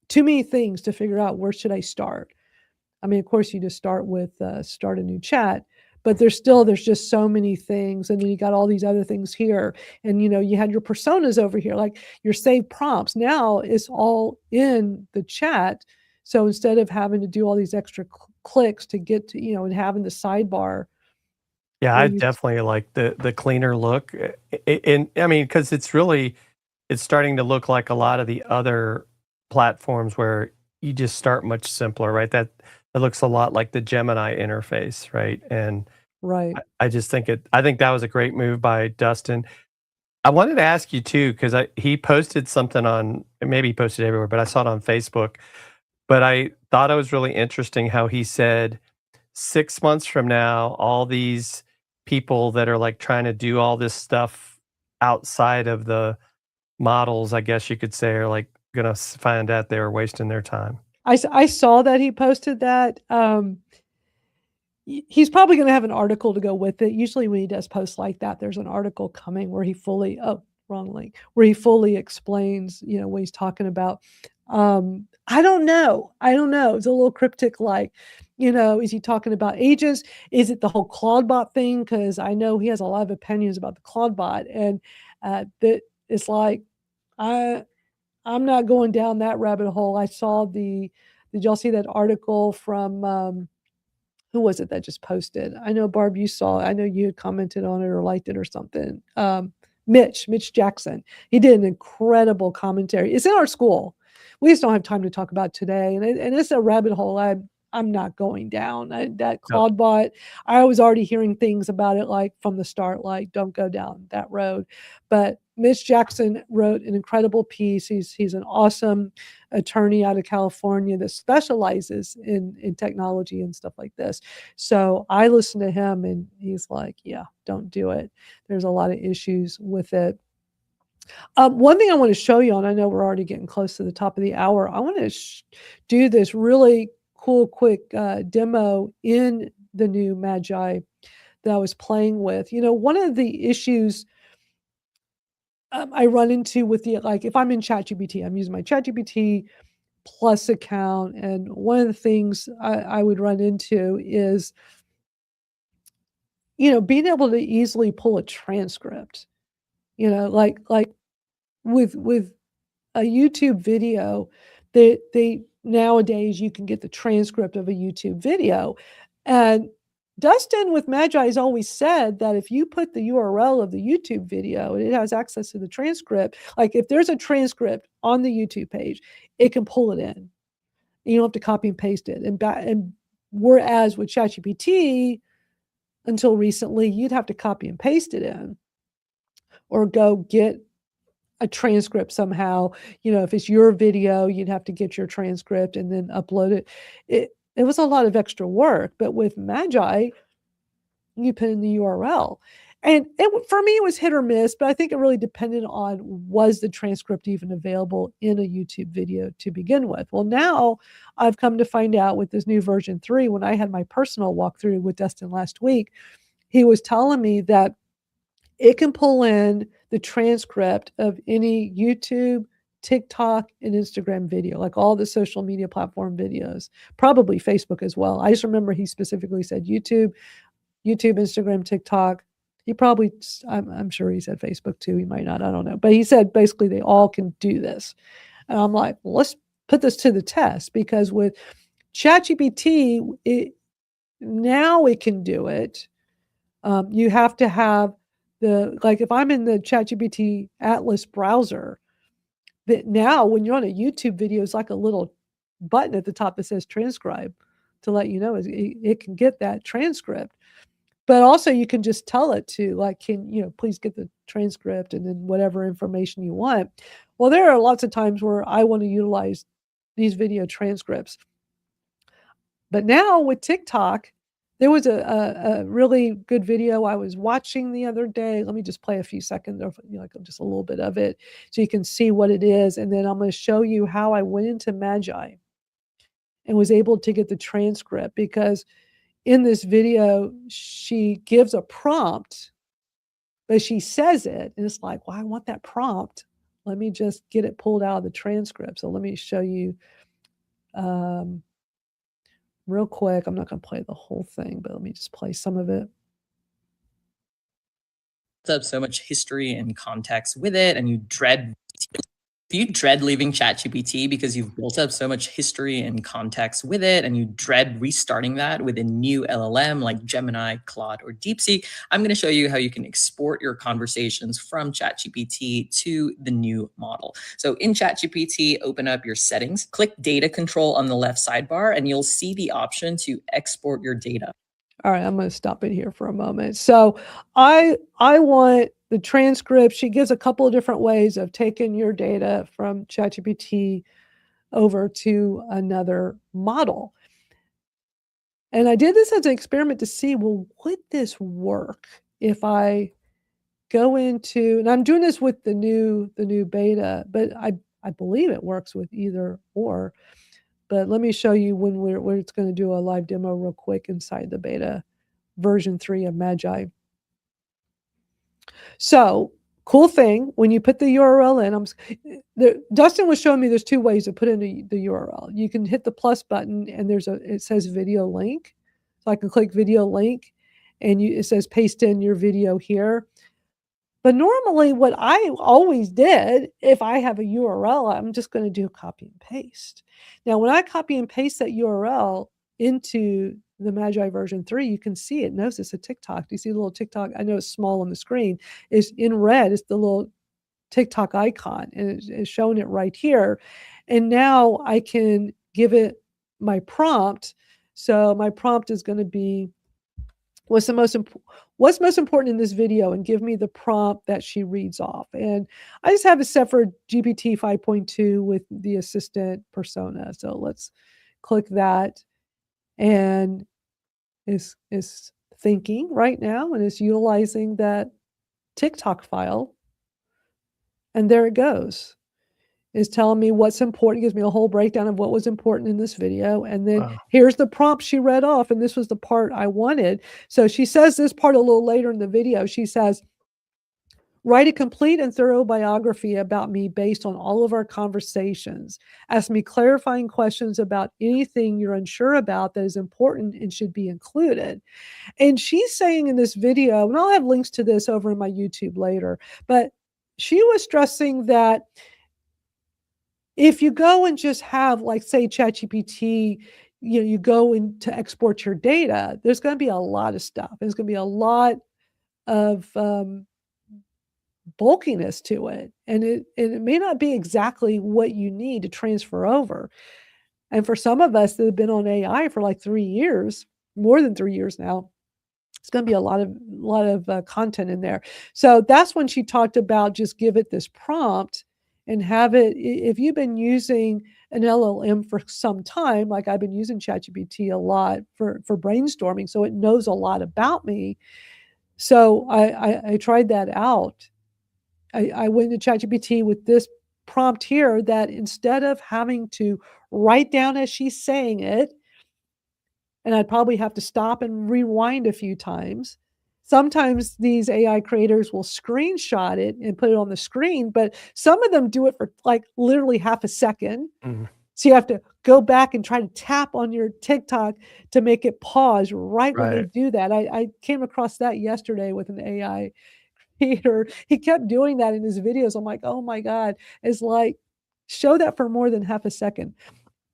too many things to figure out where should I start. I mean, of course, you just start with start a new chat, but there's just so many things. And then you got all these other things here. And, you had your personas over here, like your saved prompts. Now it's all in the chat. So instead of having to do all these extra clicks to get to, and having the sidebar Yeah, What I do you definitely like the cleaner look. And I mean, because it's starting to look like a lot of the other platforms where you just start much simpler, right? That looks a lot like the Gemini interface, right? And right. I just think I think that was a great move by Dustin. I wanted to ask you too, because he posted something on, maybe he posted everywhere, but I saw it on Facebook. But I thought it was really interesting how he said 6 months from now, all these people that are like trying to do all this stuff outside of the models, I guess you could say, are like gonna find out they were wasting their time. I saw that he posted that. He's probably going to have an article to go with it. Usually when he does posts like that, there's an article coming where he fully, oh, wrong link, where he fully explains, what he's talking about. I don't know. It's a little cryptic, like, is he talking about agents? Is it the whole Claude bot thing? Because I know he has a lot of opinions about the Claude bot, and that it's like, I'm not going down that rabbit hole. Did y'all see that article from, who was it that just posted? I know, Barb, you saw it. I know you had commented on it or liked it or something. Mitch Jackson. He did an incredible commentary. It's in our school. We just don't have time to talk about today, and it's a rabbit hole I'm not going down. That Claude bot, I was already hearing things about it like from the start, like don't go down that road. But Mitch Jackson wrote an incredible piece. He's an awesome attorney out of California that specializes in technology and stuff like this. So I listened to him, and he's like, yeah, don't do it. There's a lot of issues with it. One thing I want to show you, and I know we're already getting close to the top of the hour, I want to do this really cool, quick demo in the new Magi that I was playing with. One of the issues I run into with like if I'm in ChatGPT, I'm using my ChatGPT Plus account, and one of the things I would run into is, being able to easily pull a transcript. Like with a YouTube video, they nowadays you can get the transcript of a YouTube video, and Dustin with Magi has always said that if you put the URL of the YouTube video and it has access to the transcript, like if there's a transcript on the YouTube page, it can pull it in. You don't have to copy and paste it. And whereas with ChatGPT, until recently, you'd have to copy and paste it in or go get a transcript somehow. If it's your video, you'd have to get your transcript and then upload it. It was a lot of extra work, but with Magi, you put in the URL. And for me, it was hit or miss, but I think it really depended on, was the transcript even available in a YouTube video to begin with? Well, now I've come to find out with this new version 3, when I had my personal walkthrough with Dustin last week, he was telling me that it can pull in the transcript of any YouTube, TikTok, and Instagram video, like all the social media platform videos, probably Facebook as well. I just remember he specifically said YouTube, Instagram, TikTok. He probably, I'm sure he said Facebook too. He might not, I don't know. But he said basically they all can do this. And I'm like, well, let's put this to the test, because with ChatGPT, now it can do it. You have to have like if I'm in the ChatGPT Atlas browser, that now when you're on a YouTube video, it's like a little button at the top that says transcribe to let you know it can get that transcript. But also you can just tell it to, like, please get the transcript and then whatever information you want. Well, there are lots of times where I want to utilize these video transcripts. But now with TikTok, there was a really good video I was watching the other day. Let me just play a few seconds, or like just a little bit of it, so you can see what it is. And then I'm going to show you how I went into Magi and was able to get the transcript, because in this video, she gives a prompt, but she says it, and it's like, well, I want that prompt. Let me just get it pulled out of the transcript. So let me show you real quick. I'm not going to play the whole thing, but let me just play some of it. Up so much history and context with it, and you dread Do you dread leaving ChatGPT because you've built up so much history and context with it, and you dread restarting that with a new LLM like Gemini, Claude, or DeepSeek? I'm going to show you how you can export your conversations from ChatGPT to the new model. So in ChatGPT, open up your settings, click data control on the left sidebar, and you'll see the option to export your data. All right, I'm going to stop it here for a moment. So I want the transcript. She gives a couple of different ways of taking your data from ChatGPT over to another model. And I did this as an experiment to see, well, would this work if I go into, and I'm doing this with the new beta, but I believe it works with either or. But let me show you when we're it's going to do a live demo real quick inside the beta version 3 of Magai. So cool thing, when you put the URL in, Dustin was showing me there's 2 ways to put in the URL. You can hit the plus button and it says video link. So I can click video link and it says paste in your video here. But normally what I always did, if I have a URL, I'm just going to do copy and paste. Now, when I copy and paste that URL into the Magai version 3, you can see it knows it's a TikTok. Do you see the little TikTok? I know it's small on the screen. It's in red. It's the little TikTok icon, and it's showing it right here. And now I can give it my prompt. So my prompt is going to be, what's most important in this video, and give me the prompt that she reads off. And I just have it set for GPT 5.2 with the assistant persona. So let's click that, and is thinking right now and is utilizing that TikTok file. And there it goes. Is telling me what's important, gives me a whole breakdown of what was important in this video. And then here's the prompt she read off, and this was the part I wanted. So she says this part a little later in the video. She says, write a complete and thorough biography about me based on all of our conversations. Ask me clarifying questions about anything you're unsure about that is important and should be included. And she's saying in this video, and I'll have links to this over in my YouTube later, but she was stressing that if you go and just have, like, say, ChatGPT, you go in to export your data, there's going to be a lot of stuff. There's going to be a lot of bulkiness to it, and it may not be exactly what you need to transfer over. And for some of us that have been on AI for like 3 years, more than 3 years now, it's going to be a lot of content in there. So that's when she talked about just give it this prompt and have it, if you've been using an LLM for some time, like I've been using ChatGPT a lot for brainstorming, so it knows a lot about me. So I tried that out. I went to ChatGPT with this prompt here, that instead of having to write down as she's saying it, and I'd probably have to stop and rewind a few times. Sometimes these AI creators will screenshot it and put it on the screen, but some of them do it for like literally half a second. Mm-hmm. So you have to go back and try to tap on your TikTok to make it pause right when they do that. I came across that yesterday with an AI creator. He kept doing that in his videos. I'm like, oh my God, it's like, show that for more than half a second.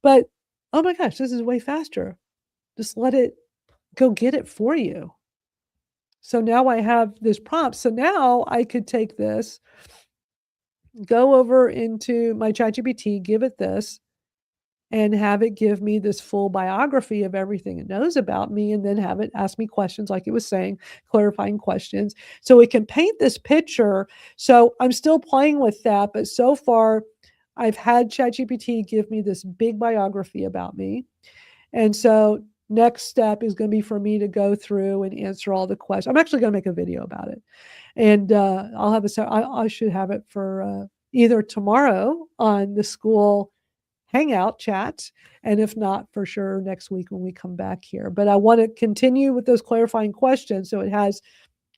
But oh my gosh, this is way faster. Just let it go get it for you. So now I have this prompt. So now I could take this, go over into my ChatGPT, give it this, and have it give me this full biography of everything it knows about me, and then have it ask me questions like it was saying, clarifying questions. So it can paint this picture. So I'm still playing with that, but so far I've had ChatGPT give me this big biography about me. And so next step is going to be for me to go through and answer all the questions. I'm actually going to make a video about it. And I'll have I should have it for either tomorrow on the Skool Hangout chat, and if not, for sure next week when we come back here. But I want to continue with those clarifying questions so it has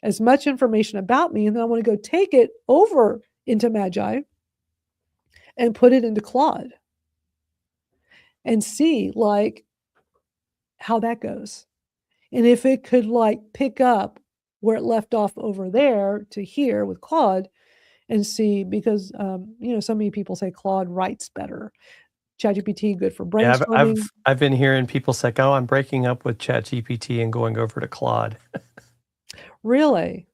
as much information about me, and then I want to go take it over into Magai and put it into Claude and see like how that goes. And if it could like pick up where it left off over there to here with Claude, and see, because so many people say Claude writes better. ChatGPT good for Yeah, brainstorming. I've been hearing people say, "Oh, I'm breaking up with ChatGPT and going over to Claude." Really?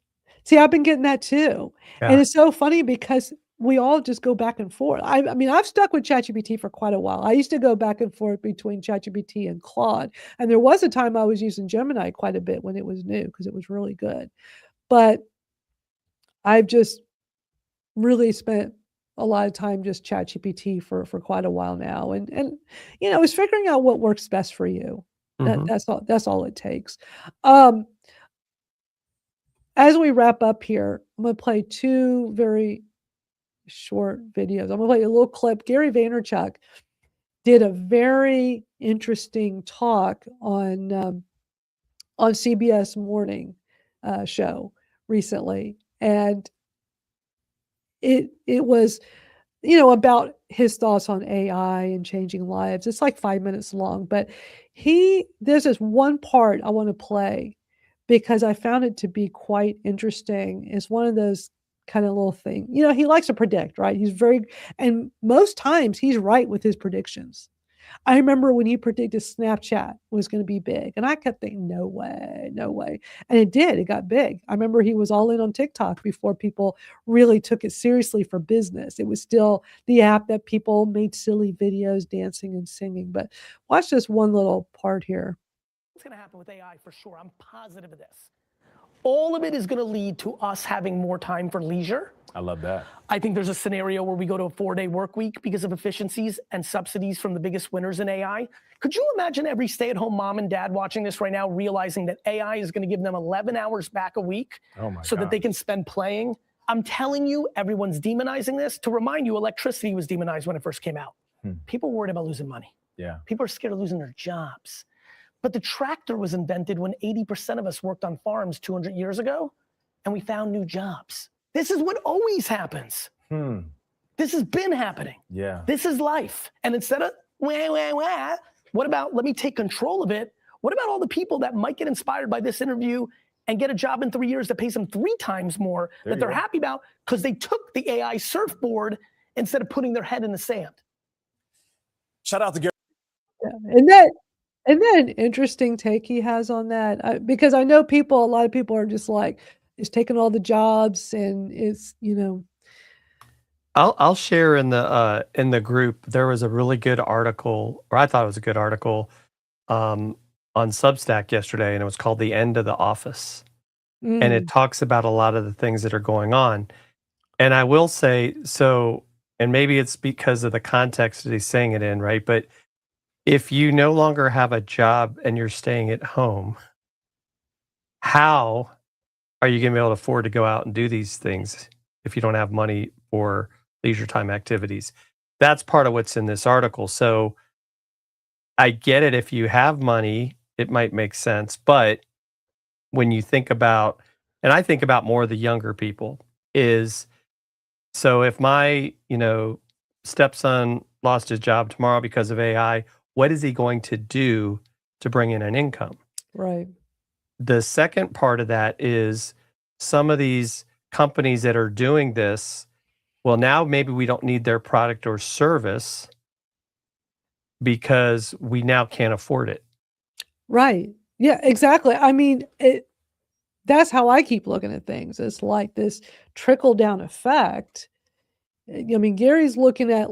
See, I've been getting that too. And Yeah. it's so funny because we all just go back and forth. I mean, I've stuck with ChatGPT for quite a while. I used to go back and forth between ChatGPT and Claude. And there was a time I was using Gemini quite a bit when it was new because it was really good. But I've just really spent a lot of time just ChatGPT for quite a while now. And it's figuring out what works best for you. Mhm. That's all it takes. Um, As we wrap up here, I'm gonna play 2 very short videos. I'm gonna play a little clip. Gary Vaynerchuk did a very interesting talk on CBS Morning show recently, and it was, about his thoughts on AI and changing lives. It's like 5 minutes long, but there's this one part I wanna play because I found it to be quite interesting. It's one of those kinda little thing, he likes to predict, right? And most times he's right with his predictions. I remember when he predicted Snapchat was gonna be big, and I kept thinking, "No way, no way." And it did, it got big. I remember he was all in on TikTok before people really took it seriously for business. It was still the app that people made silly videos dancing and singing, but watch this one little part here. What's going to happen with AI for sure? I'm positive of this. All of it is going to lead to us having more time for leisure. I love that. I think there's a scenario where we go to a 4-day work week because of efficiencies and subsidies from the biggest winners in AI. Could you imagine every stay-at-home mom and dad watching this right now realizing that AI is going to give them 11 hours back a week so that they can spend playing? I'm telling you, everyone's demonizing this. To remind you, electricity was demonized when it first came out. People were worried about losing money. Yeah. People are scared of losing their jobs. But the tractor was invented when 80% of us worked on farms 200 years ago, and we found new jobs. This is what always happens. This has been happening. Yeah. This is life. And instead of wah, wah, wah, what about, let me take control of it? What about all the people that might get inspired by this interview and get a job in 3 years that pays them 3 times more that they're happy about because they took the AI surfboard instead of putting their head in the sand? Shout out to Gary. Yeah, isn't that an interesting take he has on that? Because I know a lot of people are just like, "It's taking all the jobs," and it's, I'll share in the group. There was a really good article, or I thought it was a good article, on Substack yesterday, and it was called "The End of the Office," and it talks about a lot of the things that are going on. And I will say so, and maybe it's because of the context that he's saying it in, right? But if you no longer have a job and you're staying at home, how are you going to be able to afford to go out and do these things if you don't have money for leisure time activities? That's part of what's in this article. So I get it. If you have money, it might make sense. But when you think about, and I think about more of the younger people, is so if my, stepson lost his job tomorrow because of AI, what is he going to do to bring in an income? right. The second part of that is some of these companies that are doing this, well, now maybe we don't need their product or service because we now can't afford it. Right. Yeah, exactly. I mean, that's how I keep looking at things. It's like this trickle down effect. I mean, Gary's looking at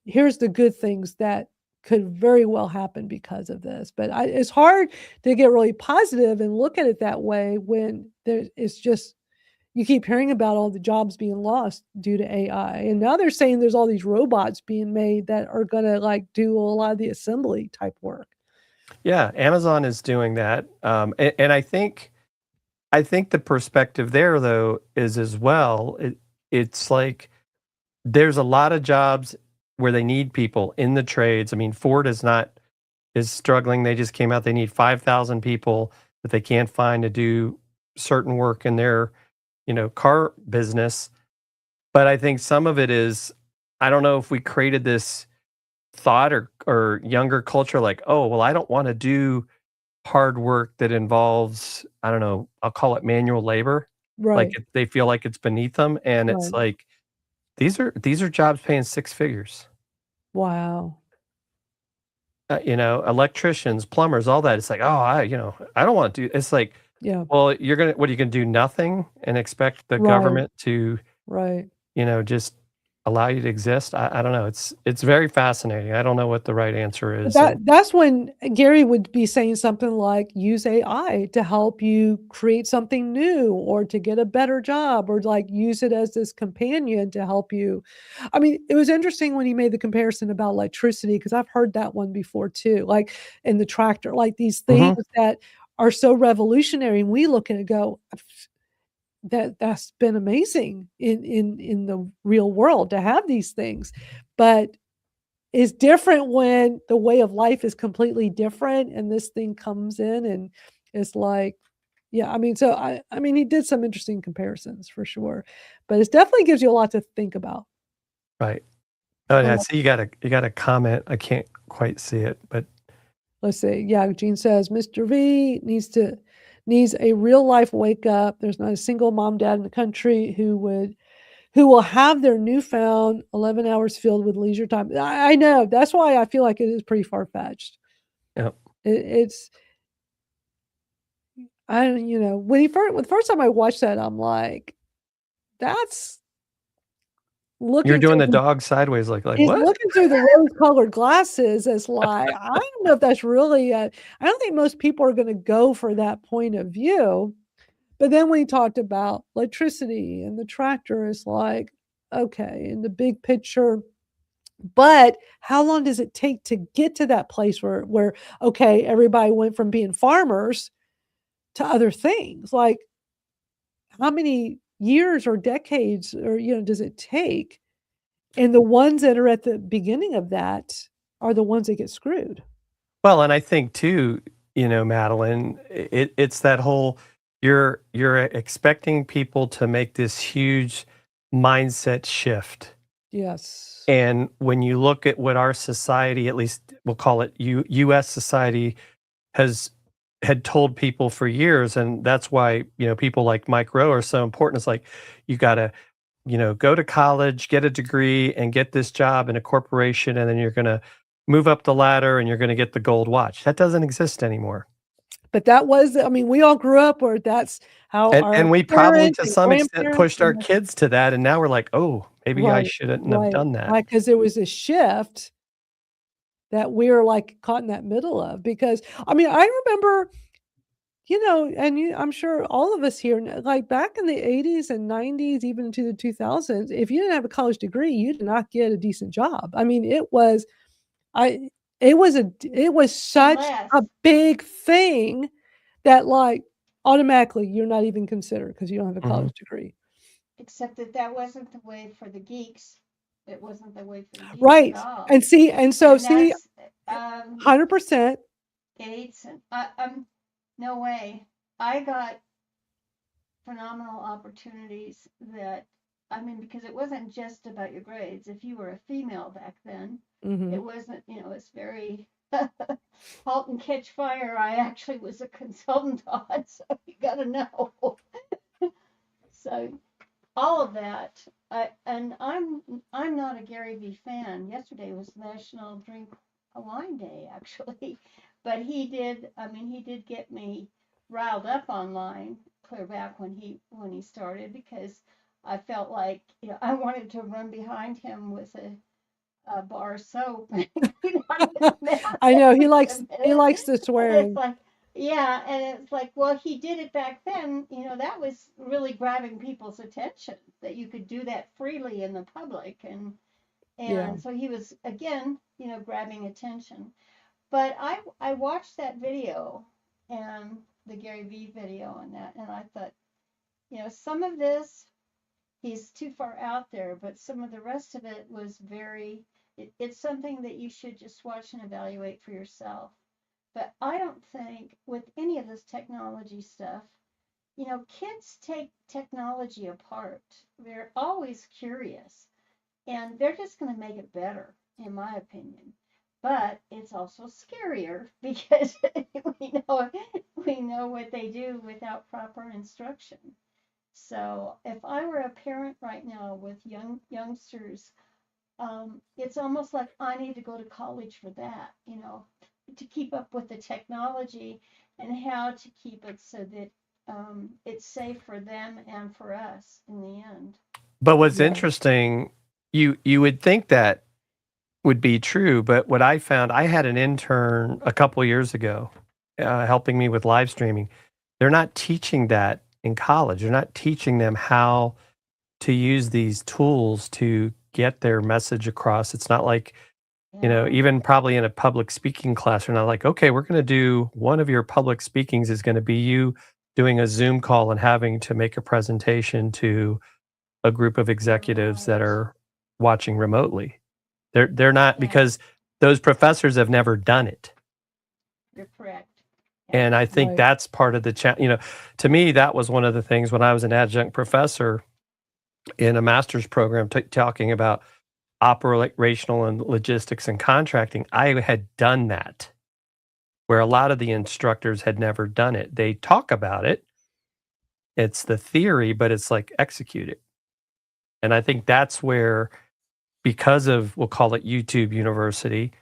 here's the good things that could very well happen because of this. But it's hard to get really positive and look at it that way when it's just, you keep hearing about all the jobs being lost due to AI. And now they're saying there's all these robots being made that are going to do a lot of the assembly type work. Yeah, Amazon is doing that. And I think the perspective there, though, is as well, it's like there's a lot of jobs where they need people in the trades. I mean, Ford is struggling. They just came out. They need 5,000 people that they can't find to do certain work in their, car business. But I think some of it is, I don't know if we created this thought or younger culture like, oh, well, I don't want to do hard work that involves, I don't know, I'll call it manual labor. Right. they feel like it's beneath them, and it's Right. like these are jobs paying six figures. Wow. You know, electricians, plumbers, all that. It's like, oh, I don't want to do. It's like, Yeah. well, what are you gonna do? Nothing and expect the Right. government to, Right. just allow you to exist? I don't know. It's very fascinating. I don't know what the right answer But is. And that's when Gary would be saying something like, "Use AI to help you create something new or to get a better job or, like, use it as this companion to help you." I mean, it was interesting when he made the comparison about electricity because 'cause I've heard that one before too, like, in the tractor, like, these things Mhm. that are so revolutionary, and we look at it and go, That's been amazing in the real world to have these things." But it's different when the way of life is completely different and this thing comes in and it's like yeah, I mean, so I mean, he did some interesting comparisons for sure, but it definitely gives you a lot to think about. Right. Oh, yeah, Um, see, you got a comment. I can't quite see it, but let's see. Yeah, Gene says, "Mr. V needs a real life wake up. There's not a single mom, dad in the country who will have their newfound 11 hours filled with leisure time." I know. That's why I feel like it is pretty far-fetched. yeah. It's I you know, when the first time I watched that, I'm like, "That's You're looking doing through the the dog sideways like, he's "What?" looking through the rose-colored glasses." It's like, I don't know if that's really I don't think most people are gonna go for that point of view, but then when he talked about electricity and the tractor, it's like, okay, in the big picture. But how long does it take to get to that place where okay, everybody went from being farmers to other things? Like, how many years or decades or, does it take? And the ones that are at the beginning of that are the ones that get screwed. Well, and I think too, Madeline, it's that whole you're expecting people to make this huge mindset shift. Yes. And when you look at what our society, at least we'll call it US society, has had told people for years, and that's why, people like Mike Rowe are so important. It's like you gotta, go to college, get a degree, and get this job in a corporation, and then you're gonna move up the ladder and you're gonna get the gold watch. That doesn't exist anymore. But that was I mean, we all grew up where that's how our And we probably parents to and some extent grandparents pushed our kids to that, and now we're like, "Oh, maybe I right, shouldn't have right, done that." right, because there was a shift that we're, like, caught in that middle of because I mean, I remember, and I'm sure all of us here, like, back in the '80s and '90s, even into the 2000s, if you didn't have a college degree, you did not get a decent job. I mean, I it was such a Unless, big thing that, like, automatically you're not even considered because you don't have a Mhm. college degree. except that that wasn't the way for the geeks. It wasn't the way for the geeks at Right, all. and see and so And see, that's, um, 100%. Gates and no way. I got phenomenal opportunities that, I mean, because it wasn't just about your grades. If you were a female back then, it Mhm. wasn't, it's very halt and catch fire. I actually was a consultant on, so you got to know. So all of that, and I'm not a Gary Vee fan. Yesterday was National Drink a Wine Day, actually, but he did. I mean, he did get me riled up online clear back when he started because I felt like I wanted to run behind him with a bar of soap and clean out his mouth I know a he minute. likes the And it's swearing. like, yeah, and it's like, well, he did it back then. That was really grabbing people's attention that you could do that freely in the public, and Yeah. so he was again, grabbing attention. But I watched that video and the Gary Vee video and that, and I thought, some of this he's too far out there, but some of the rest of it was it's something that you should just watch and evaluate for yourself. But I don't think with any of this technology stuff, kids take technology apart. They're always curious and they're just going to make it better, in my opinion. But it's also scarier because we know what they do without proper instruction. So if I were a parent right now with youngsters, it's almost like I need to go to college for that, to keep up with the technology and how to keep it so that it's safe for them and for us in the end. But what's Yeah. interesting, you would think that would be true, but what I found, I had an intern a couple years ago helping me with live streaming. They're not teaching that in college. They're not teaching them how to use these tools to get their message across. It's not like, Yeah. even probably in a public speaking class, they're not like, okay, we're going to do one of your public speakings is going to be you doing a Zoom call and having to make a presentation to a group of executives that Right. are watching remotely. They're not, Yeah. because those professors have never done it. You're correct. And I think Right. that's part of the to me, that was one of the things when I was an adjunct professor in a master's program talking about operational and logistics and contracting. I had done that where a lot of the instructors had never done it. They talk about it. It's the theory, but it's like execute it. And I think that's where, because of, we'll call it YouTube University,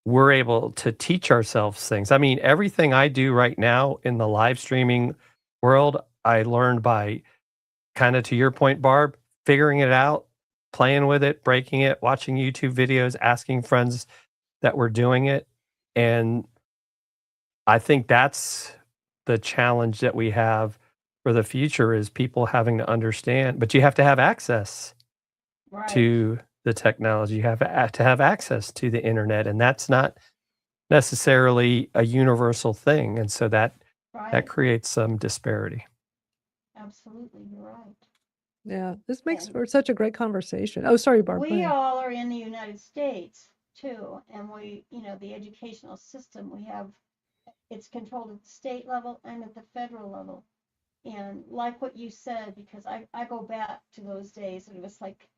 we're able to teach ourselves things. I mean, everything I do right now in the live streaming world, I learned by, kind of to your point, Barb, figuring it out, playing with it, breaking it, watching YouTube videos, asking friends that were doing it. And I think that's the challenge that we have for the future, is people having to understand, but you have to have access Right. to the technology. You have to have access to the internet, and that's not necessarily a universal thing. And so that Right. creates some disparity. Absolutely. You're right. Yeah, this makes And for such a great conversation. Oh, sorry, Barb. go we ahead. all are in the United States too, and the educational system we have, it's controlled at the state level and at the federal level. And like what you said, because I go back to those days, and it was like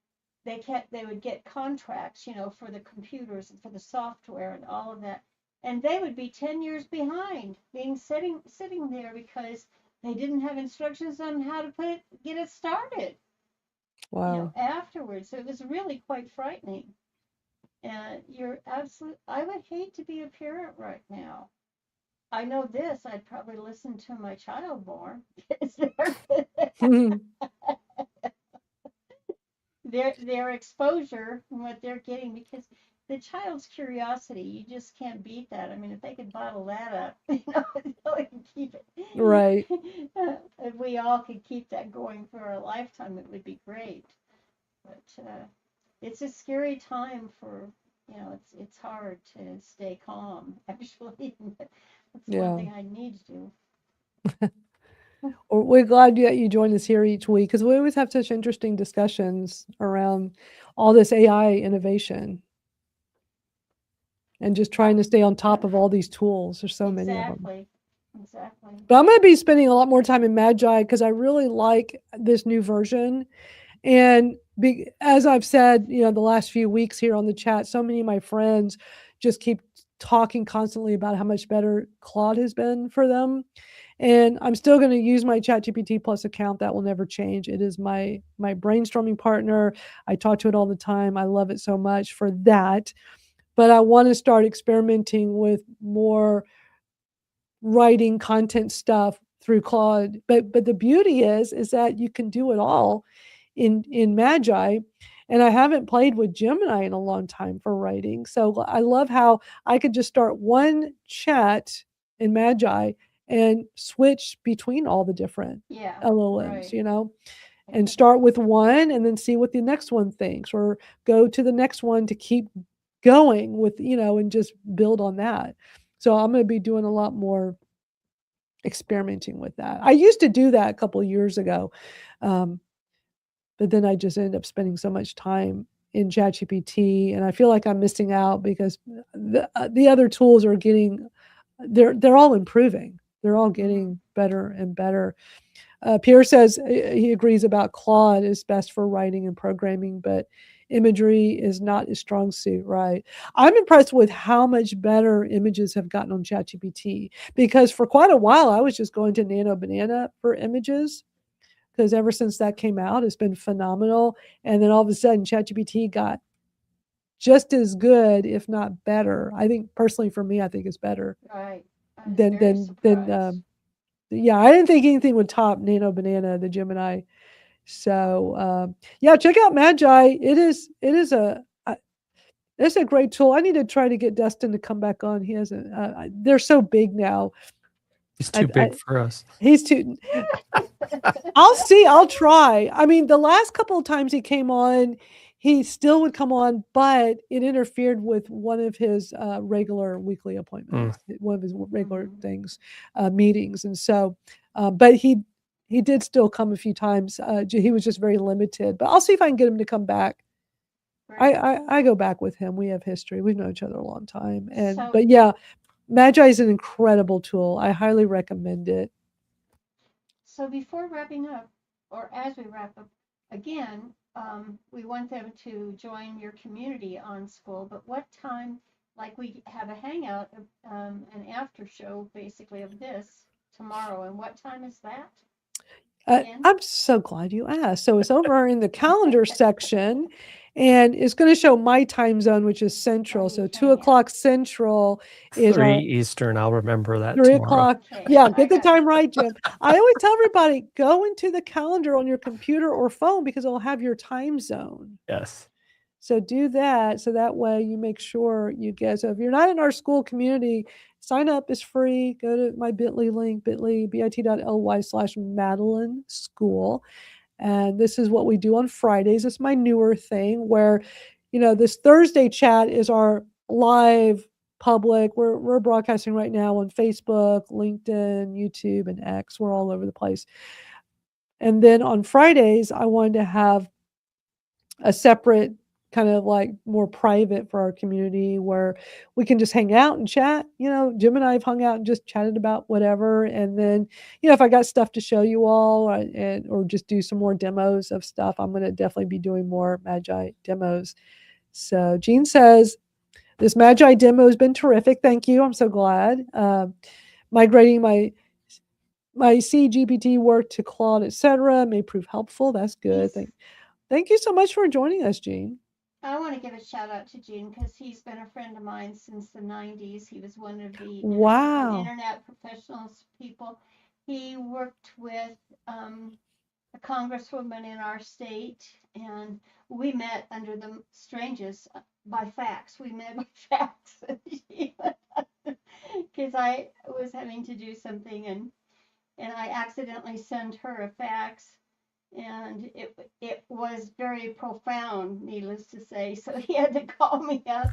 they would get contracts, for the computers and for the software and all of that, and they would be 10 years behind, being sitting there because they didn't have instructions on how to get it started, Wow. afterwards. So it was really quite frightening. And I would hate to be a parent right now. I know this, I'd probably listen to my child more. Their exposure and what they're getting, because the child's curiosity, you just can't beat that. I mean, if they could bottle that up, they can keep it. Right. If we all could keep that going for a lifetime, it would be great. But it's a scary time for, it's hard to stay calm, actually. That's Yeah. one thing I need to do. Well, we're glad that you join us here each week, because we always have such interesting discussions around all this AI innovation and just trying to stay on top of all these tools. There's so many of them. Exactly. But I'm going to be spending a lot more time in Magi because I really like this new version. And as I've said, the last few weeks here on the chat, so many of my friends just keep talking constantly about how much better Claude has been for them. And I'm still going to use my ChatGPT Plus account. That will never change. It is my brainstorming partner. I talk to it all the time. I love it so much for that. But I want to start experimenting with more writing content stuff through Claude. But the beauty is that you can do it all in Magi. And I haven't played with Gemini in a long time for writing. So I love how I could just start one chat in Magi and switch between all the different Yeah. LLMs, Right. and start with one and then see what the next one thinks, or go to the next one to keep going with, and just build on that. So I'm going to be doing a lot more experimenting with that. I used to do that a couple of years ago. But then I just ended up spending so much time in ChatGPT, and I feel like I'm missing out because the other tools are they're all improving. They're all getting better and better. Pierre says he agrees about Claude is best for writing and programming, but imagery is not his strong suit, right? I'm impressed with how much better images have gotten on ChatGPT, because for quite a while I was just going to Nano Banana for images. because ever since that came out, it's been phenomenal. And then all of a sudden, ChatGPT got just as good, if not better. I think personally for me, I think it's better Right. I was than very than surprised. yeah. I didn't think anything would top Nano Banana, the Gemini. So yeah, check out Magi. It's a great tool. I need to try to get Dustin to come back on. He hasn't. They're so big now. He's too big for us. He's too. I'll see. I'll try. I mean, the last couple of times he came on, he still would come on, but it interfered with one of his regular weekly appointments, one of his regular things, meetings, and so. But he did still come a few times. He was just very limited. But I'll see if I can get him to come back. I go back with him. We have history. We've known each other a long time. But yeah, Magi is an incredible tool. I highly recommend it. So before wrapping up, or as we wrap up, again, we want them to join your community on Skool, but what time, like we have a hangout, an after show basically of this tomorrow, and what time is that? I'm so glad you asked. So it's over in the calendar section, and it's going to show my time zone, which is Central. So 2:00 Central is 3 our Eastern. I'll remember that 3 tomorrow. o'clock. Yeah, get the time right, Jim. I always tell everybody, go into the calendar on your computer or phone because it'll have your time zone. Yes. So do that. So that way you make sure you get. So if you're not in our Skool community, sign up. It's free. Go to my bit.ly link, bit.ly/Madeline Skool. And this is what we do on Fridays. It's my newer thing where, this Thursday chat is our live public. We're broadcasting right now on Facebook, LinkedIn, YouTube, and X. We're all over the place. And then on Fridays, I wanted to have a separate kind of like more private for our community where we can just hang out and chat. Jim and I have hung out and just chatted about whatever. And then, if I got stuff to show you all or just do some more demos of stuff, I'm going to definitely be doing more Magi demos. So Jean says, this Magi demo has been terrific. Thank you. I'm so glad. Migrating my CGPT work to Claude, etc., may prove helpful. That's good. Thank you so much for joining us, Jean. I want to give a shout out to Gene because he's been a friend of mine since the 90s. He was one of the internet professionals people. He worked with a congresswoman in our state, and we met under the strangest by fax. We met by fax because I was having to do something, and I accidentally sent her a fax. And it was very profound, needless to say. So he had to call me up.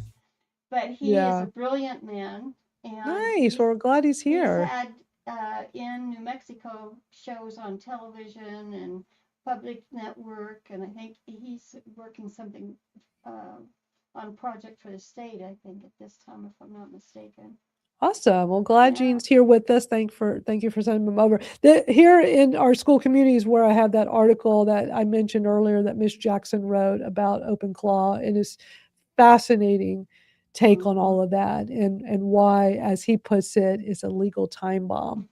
But he is a brilliant man. And nice. Well, we're glad he's here. He's had in New Mexico shows on television and public network. And I think he's working something on project for the state, I think, at this time, if I'm not mistaken. Awesome. Well, glad Jean's here with us. Thank you for sending them over. Here in our Skool communities where I have that article that I mentioned earlier that Miss Jackson wrote about OpenClaw, and it's fascinating take on all of that and why, as he puts it, it's a legal time bomb.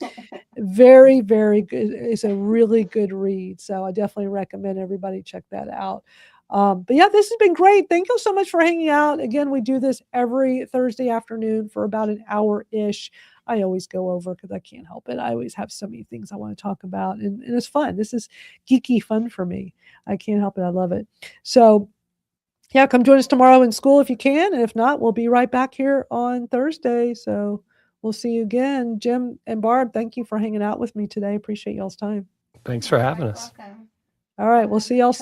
Very, very good. It's a really good read. So I definitely recommend everybody check that out. But yeah, this has been great. Thank you so much for hanging out. Again, we do this every Thursday afternoon for about an hour-ish. I always go over because I can't help it. I always have so many things I want to talk about, and it's fun. This is geeky fun for me. I can't help it. I love it. So yeah, come join us tomorrow in Skool if you can. And if not, we'll be right back here on Thursday. So we'll see you again. Jim and Barb, thank you for hanging out with me today. Appreciate y'all's time. Thanks for having us. Welcome. All right, we'll see y'all